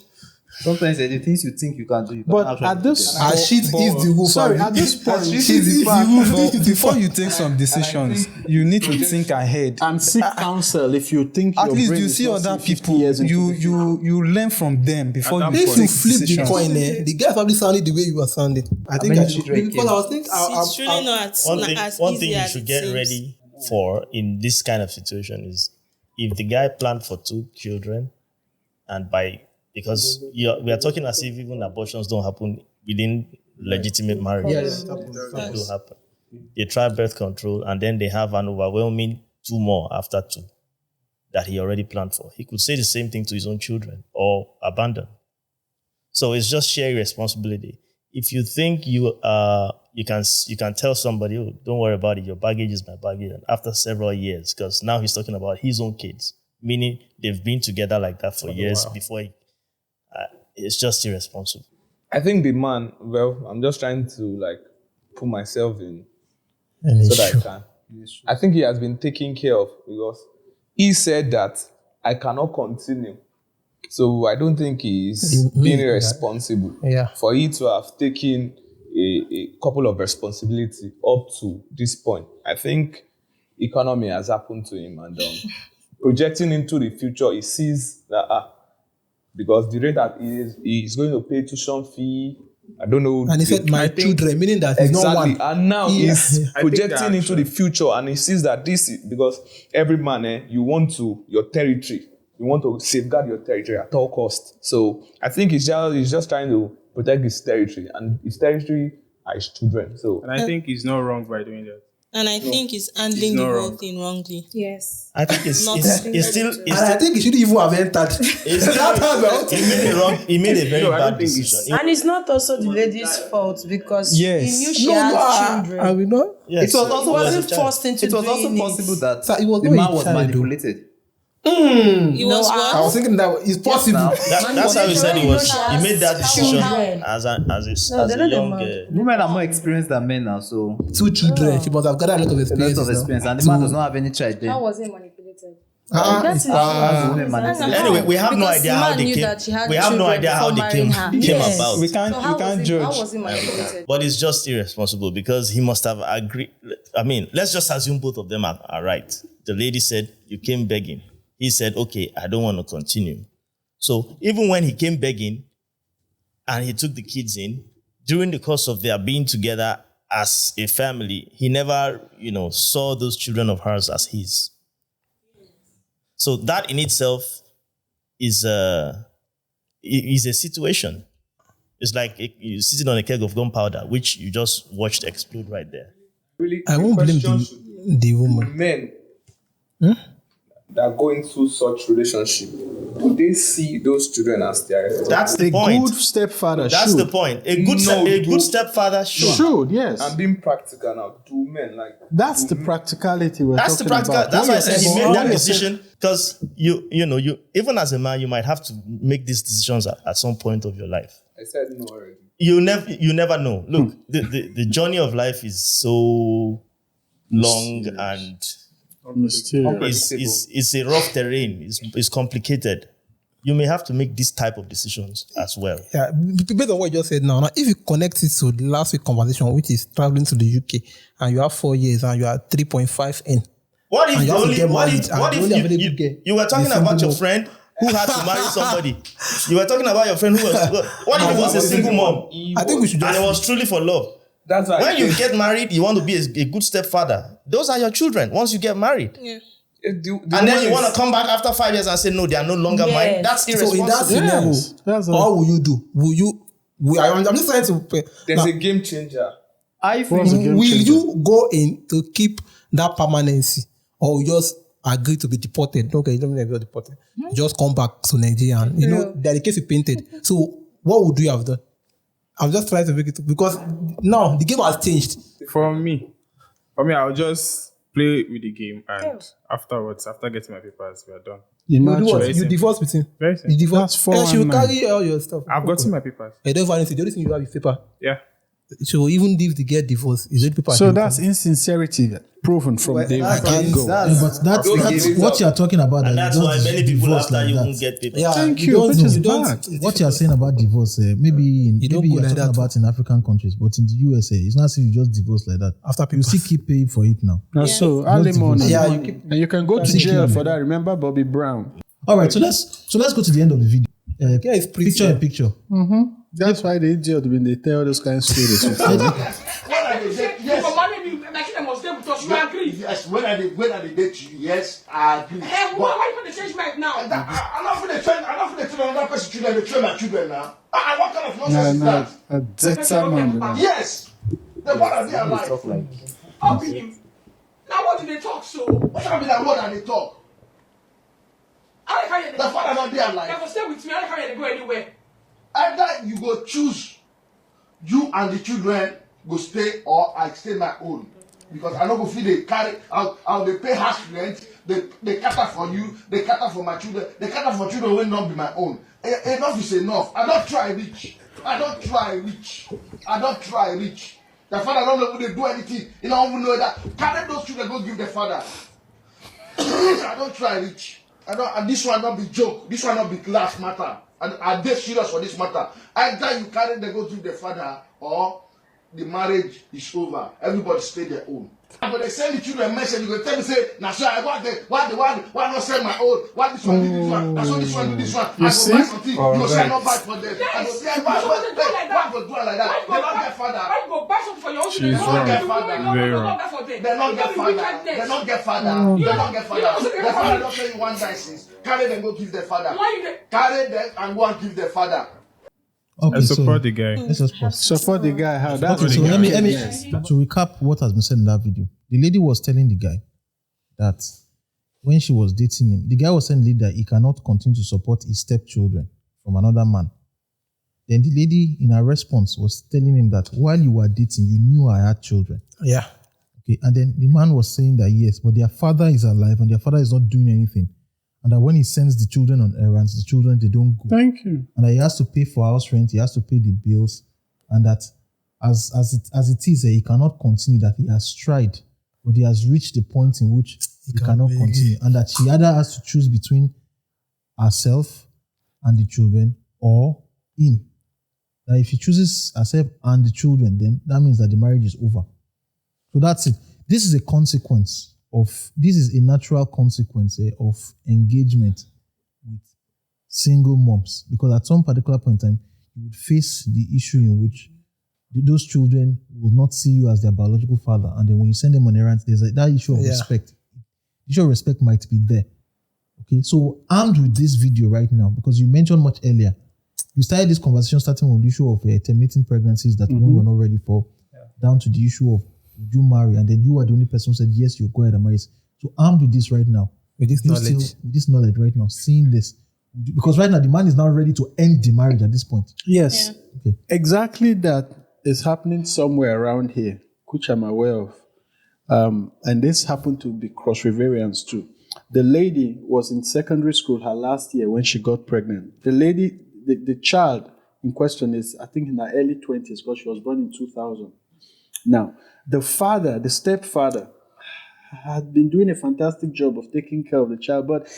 sometimes the things you think you can do, you But can't at actually this do them. As shit is the roof. sorry, at this point, But before you take some decisions, you need to think ahead. and seek counsel if you think At your least brain you is see not other 50 people. years into the future. You learn from them before At you that If take you flip the decisions. coin, the guy probably sounded the way you were sounding. I think many I should. children Because I was thinking, It's really not as One easy thing you as should it get seems. ready for in this kind of situation is if the guy planned for 2 children, and because we are talking as if even abortions don't happen within legitimate marriage. Yes. They do happen. They try birth control and then they have an overwhelming 2 more after 2 that he already planned for. He could say the same thing to his own children or abandon. So it's just sharing responsibility. If you think you can tell somebody, oh, don't worry about it, your baggage is my baggage, and after several years, because now he's talking about his own kids, meaning they've been together like that for years before it's just irresponsible. I think the man, well, I'm just trying to put myself in And so that I can. I think he has been taken care of because he said that I cannot continue. So I don't think he's being irresponsible. Yeah. For he to have taken a couple of responsibility up to this point. I think economy has happened to him and projecting into the future, he sees that because the rate that he is going to pay tuition fee, I don't know. And he said, my children, meaning that he's not exactly. one. And now he's I projecting into the future and he sees that this is because every man, you want your territory. You want to safeguard your territory at all costs. So I think he's just trying to protect his territory and his territory are his children. So And I think he's not wrong by doing that. And I think he's handling the whole thing wrongly. Yes. I think it's still. And I think he shouldn't even have entered. He made a very bad decision. And it's not also the lady's fault because he knew she I had children. will not. Yes, It was also wasn't forced into It was also doing it. possible that Sir, it was the not man a was child, manipulated. He was I what? was thinking that it's possible. now. That's how he said he was. He made that decision Children. as a they're not young. the Women are more experienced than men now, so 2 children. She must have gathered a lot of a experience. lot of experience, and the man does not have any child then. How was he manipulated? That's the women manipulated. Anyway, we have no Because idea the how man they knew came. that she had We have no children idea how before they came marrying her. Yes. about. We can't How judge. was he manipulated? But it's just irresponsible because he must have agreed. I mean, let's just assume both of them are right. The lady said, you came begging. He said, okay, I don't want to continue. So even when he came begging and he took the kids in, during the course of their being together as a family, he never, saw those children of hers as his. So that in itself is a situation. It's like you're sitting on a keg of gunpowder, which you just watched explode right there. Really, I won't blame the woman. Men that go into such relationship, do they see those children as their? That's the point. Good stepfather That's should. the point. A good stepfather should. Should, yes. I'm being practical now. Do men like? That's the practicality we're That's the talking practical. about. That's why I said he made that Yes. decision because you even as a man you might have to make these decisions at some point of your life. I said no already. You never know. Look, the journey of life is so long and it's a rough terrain. It's complicated. You may have to make this type of decisions as well. Yeah, based on what you just said now, if you connect it to the last week conversation, which is traveling to the UK, and you have 4 years and you are 3.5 in. What if and you have to get married, what and the only available if girl you were talking is about your single friend who had to marry somebody? You were talking about your friend who was. What if it was a single mom? I think we should and it was truly for love. That's right. When you get married, you want to be a good stepfather. Those are your children once you get married. Yeah. And then you want to come back after 5 years and say, no, they are no longer mine. That's irresponsible. So in that scenario, what will you do? I'm just trying to... There's a game changer. Will you go in to keep that permanency or just agree to be deported? Okay, you don't need to be deported. You just come back to Nigeria and, they're the case you painted. So what would you have done? I'm just trying to make it... Because now the game has changed. For me, I'll just play with the game and afterwards, after getting my papers, we are done. You do what? You divorce with him. Very simple. You divorce. Yeah, she will carry all your stuff. I've gotten my papers. You don't have anything. The only thing you have is paper. Yeah. So even if they get divorced, is it paper? So that's insincerity proven from day one. But that's what you are talking about. And that's why many people after you won't get papers. Yeah, Thank you, which is bad. What you are saying about divorce, maybe you're talking about in African countries, but in the USA, it's not as if you just divorce like that. After people still keep paying for it now. So alimony. Yeah, and you can go to jail for that. Remember Bobby Brown. All right, so let's go to the end of the video. Picture in picture. That's why the idiot when they tell those kind of stories. Yes, when I date you, yes, I agree. Hey, why you put the change mind now? I'm not going to train another person children, they train my children now. What kind of nonsense is that? Yes. The one they are like. I'll be him. Now what do they talk so? What can be that word and they talk? The father not there like. Never stay with me, I can't go anywhere. Either you go choose, you and the children go stay, or I stay my own. Because I don't go feel they carry out, they pay house rent, they cater for you, they cater for my children, they cater for children will not be my own. Enough is enough. I don't try rich. The father don't know when they do anything. You don't even know that. Carry those children, go give the father. I don't try rich. And this one not be joke. This one not be class matter. And are they serious for this matter? Either you carry them, go give the father, or the marriage is over. Everybody stay their own. But they send the children a message, you go tell me, say, now so I want the why not send my own? Why this one do this one? That's what this one do this one. I go buy something, you go say I not buy for them. I go say why go do it like that? They don't get father. Why you go buy something for your own children? They don't get father. They don't get father. They don't get father. The father don't pay you one license. Carry them, go give their father. Carry them and go and give their father. Okay, support the guy. Let's just pause. Support the guy. How that's okay, so let me to recap what has been said in that video. the lady was telling the guy that when she was dating him, the guy was telling the lady that he cannot continue to support his stepchildren from another man. Then the lady, in her response, was telling him that while you were dating, you knew I had children. Yeah. Okay. And then the man was saying that yes, but their father is alive and their father is not doing anything. And that when he sends the children on errands, the children, they don't go. Thank you. And that he has to pay for house rent, he has to pay the bills, and that as it is, he cannot continue, that he has tried, but he has reached the point in which he cannot continue. And that she either has to choose between herself and the children or him. That if he chooses herself and the children, then that means that the marriage is over. So that's it. This is a consequence this is a natural consequence of engagement with single moms. Because at some particular point in time, you would face the issue in which those children will not see you as their biological father. And then when you send them on errands, there's that issue of respect. The issue of respect might be there. Okay, so armed with this video right now, because you mentioned much earlier, we started this conversation starting with the issue of terminating pregnancies that women were not ready for, down to the issue of would you marry, and then you are the only person who said yes, you go ahead and marry. So armed with this right now, with this knowledge right now, seeing this, because right now the man is now ready to end the marriage at this point. Yes, exactly that is happening somewhere around here, which I'm aware of, and this happened to be cross-riverians too. The lady was in secondary school her last year when she got pregnant. The lady, the child in question is, I think, in her early 20s, because she was born in 2000. Now, the father, the stepfather, had been doing a fantastic job of taking care of the child, but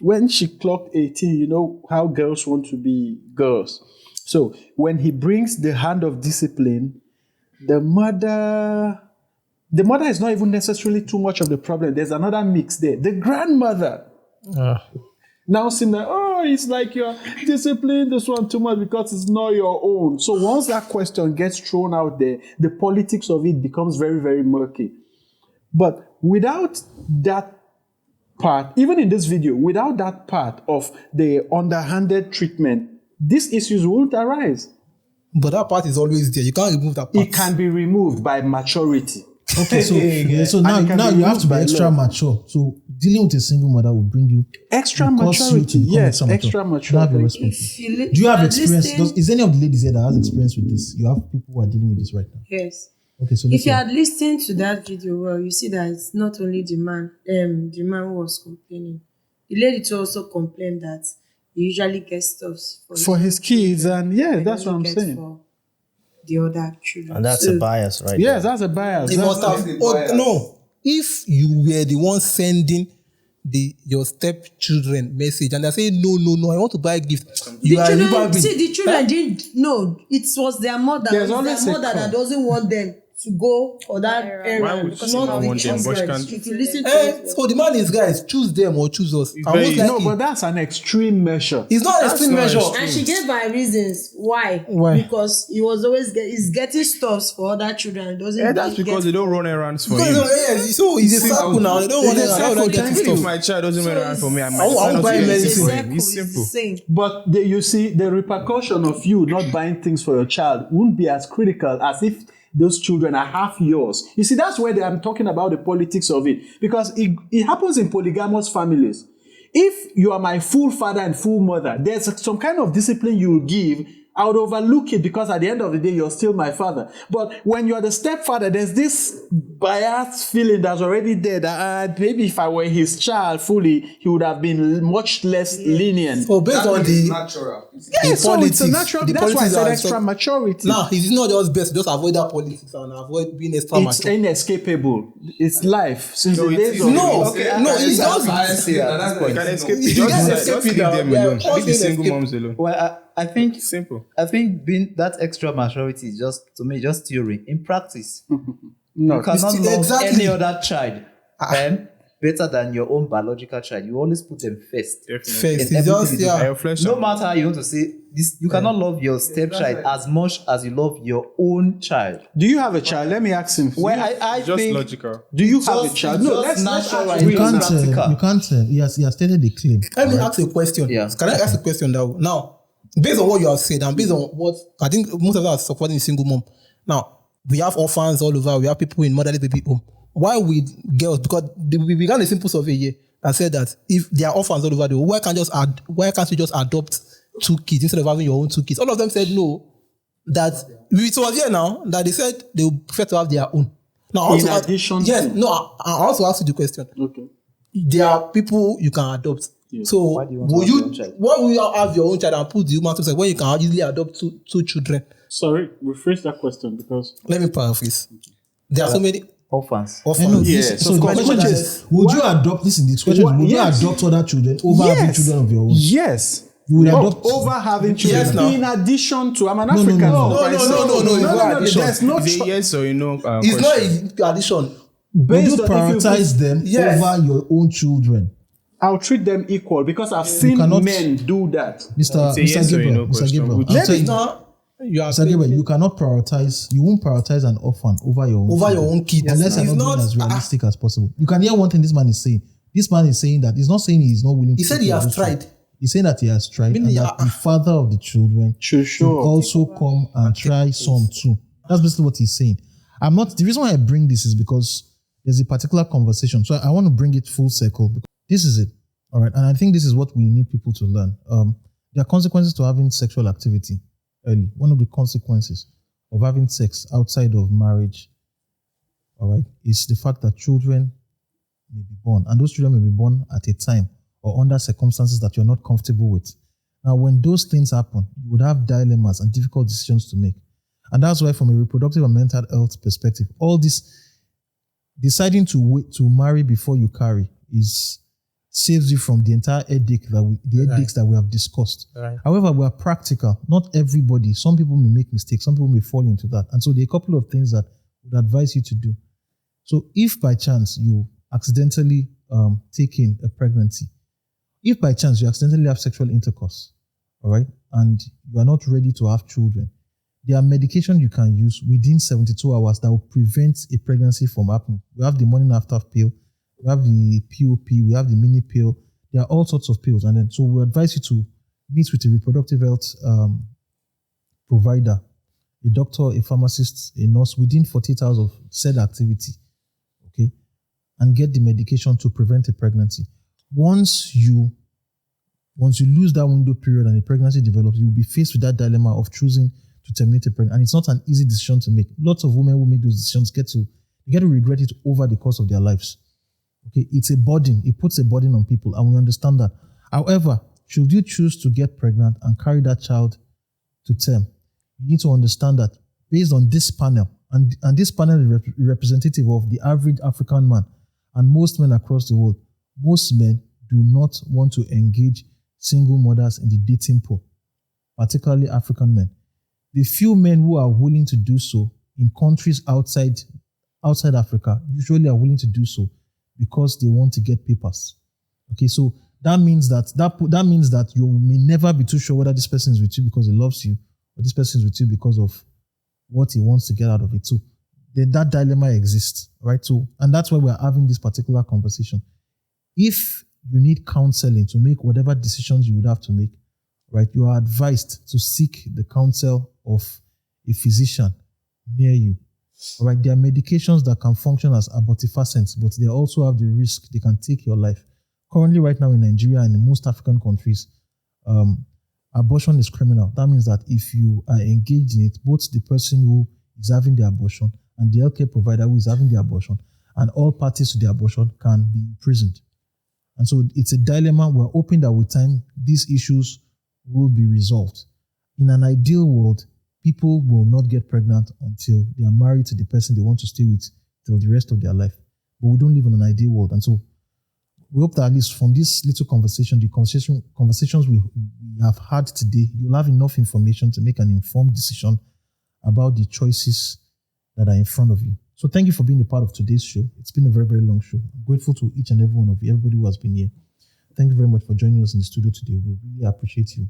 when she clocked 18, you know how girls want to be girls. So when he brings the hand of discipline, the mother is not even necessarily too much of the problem. There's another mix there. The grandmother now seems like, it's like you're disciplining this one too much because it's not your own. So once that question gets thrown out there, the politics of it becomes very, very murky. But without that part, even in this video, without that part of the underhanded treatment, these issues won't arise. But that part is always there. You can't remove that part. It can be removed by maturity. Okay, so now you have to be extra mature. So dealing with a single mother will bring you extra maturity. Yes, extra maturity. Do you have experience? Is any of the ladies here that has experience with this? You have people who are dealing with this right now. Yes. Okay, so if you had listened to that video, well, you see that it's not only the man who was complaining. The lady too also complained that he usually gets stuff for his kids, and that's what I'm saying. For the other children. And that's a bias, right? Yes, that's a bias. No, if you were the one sending your stepchildren message and they're saying no, I want to buy a gift. The children didn't know. It was their mother. There's their always mother that doesn't want them to go for that errand. Why would she not want them? If you listen to it, so the man is, guys, choose them or choose us. But that's an extreme measure. It's not an extreme measure. And she gave her reasons why. Because he was always he's getting stuffs for other children. That's because they don't run errands for him. So it's a circle now. They don't want to If my child doesn't run around for me, I might buy medicine. It's simple. But you see, the repercussion of you not buying things for your child won't be as critical as if those children are half yours. You see, that's where I'm talking about the politics of it. Because it happens in polygamous families. If you are my full father and full mother, there's some kind of discipline you will give. I would overlook it because at the end of the day, you're still my father. But when you're the stepfather, there's this biased feeling that's already there that maybe if I were his child fully, he would have been much less lenient. So based on the natural. So it's a natural. That's why I said extra maturity. Now, it's not just best. Just avoid that politics and avoid being extra mature. It's inescapable. It's life. Since the days of it's just you can escape it. Just leave them alone. Leave the single moms alone. Well, I think simple. I think being that extra maturity is just, to me, just theory. In practice, no, you cannot love any other child better than your own biological child. You always put them first. No matter how you want to say this, you cannot love your stepchild as much as you love your own child. Do you have a child? Let me ask him. Well, I just think logical. Do you have a child? No, let's you can't tell. He has stated the claim. Let me ask a question. Can I ask a question now? Based on what you have said and based on what I think most of us are supporting a single mom. Now, we have orphans all over. We have people in motherless baby home. why with girls? Because we began a simple survey here that said that if they are orphans all over the world, why can't you just adopt 2 kids instead of having your own 2 kids? All of them said no. That it was here now that they said they would prefer to have their own. Now, in addition, I also asked you the question. Okay. There are people you can adopt. Yeah. So why will you have your own child and put the human to say when you can easily adopt two children? Sorry, rephrase that question because let me paraphrase. There are so many orphans. Yes. So the question is, would you adopt this in this question? Would you adopt other children over having children of your own? Yes. You would adopt over having children. Yes, no. In addition to, I'm an African. No. There's no choice. Yes or no? It's not an addition. Would you prioritize them over your own children? I'll treat them equal because I've seen men do that. Mr. Gabriel, you cannot prioritize. You won't prioritize an orphan over your own kid. Unless you're not being as realistic as possible. You can hear one thing this man is saying. This man is saying that he's not saying he's not willing. He said he has tried. He's saying that he has tried, and that the father of the children should also come and try some too. That's basically what he's saying. The reason why I bring this is because there's a particular conversation. So I want to bring it full circle. Because this is it. All right. And I think this is what we need people to learn. There are consequences to having sexual activity early. One of the consequences of having sex outside of marriage, all right, is the fact that children may be born. And those children may be born at a time or under circumstances that you're not comfortable with. Now, when those things happen, you would have dilemmas and difficult decisions to make. And that's why from a reproductive and mental health perspective, all this deciding to marry before you carry saves you from the entire headaches that we have discussed. Right. However, we are practical. Not everybody. Some people may make mistakes. Some people may fall into that. And so there are a couple of things that I would advise you to do. So if by chance you accidentally take in a pregnancy, if by chance you accidentally have sexual intercourse, all right, and you are not ready to have children, there are medication you can use within 72 hours that will prevent a pregnancy from happening. We have the morning after pill, we have the POP, we have the mini pill. There are all sorts of pills. And then, so we advise you to meet with a reproductive health provider, a doctor, a pharmacist, a nurse within 48 hours of said activity, okay, and get the medication to prevent a pregnancy. Once you lose that window period and a pregnancy develops, you will be faced with that dilemma of choosing to terminate a pregnancy. And it's not an easy decision to make. Lots of women who make those decisions get to regret it over the course of their lives. Okay, it's a burden. It puts a burden on people, and we understand that. However, should you choose to get pregnant and carry that child to term, you need to understand that based on this panel, and this panel is representative of the average African man and most men across the world, most men do not want to engage single mothers in the dating pool, particularly African men. The few men who are willing to do so in countries outside Africa usually are willing to do so because they want to get papers. Okay, so that means that you may never be too sure whether this person is with you because he loves you or this person is with you because of what he wants to get out of it. So then that dilemma exists, right? So, and that's why we're having this particular conversation. If you need counseling to make whatever decisions you would have to make, right, you are advised to seek the counsel of a physician near you. All right, there are medications that can function as abortifacients, but they also have the risk they can take your life. Currently, right now in Nigeria and in most African countries, abortion is criminal. That means that if you are engaged in it, both the person who is having the abortion and the healthcare provider who is having the abortion and all parties to the abortion can be imprisoned. And so it's a dilemma. We're hoping that with time, these issues will be resolved. In an ideal world, people will not get pregnant until they are married to the person they want to stay with till the rest of their life. But we don't live in an ideal world. And so we hope that at least from this little conversation, the conversations we have had today, you'll have enough information to make an informed decision about the choices that are in front of you. So thank you for being a part of today's show. It's been a very, very long show. I'm grateful to each and every one of you, everybody who has been here. Thank you very much for joining us in the studio today. We really appreciate you.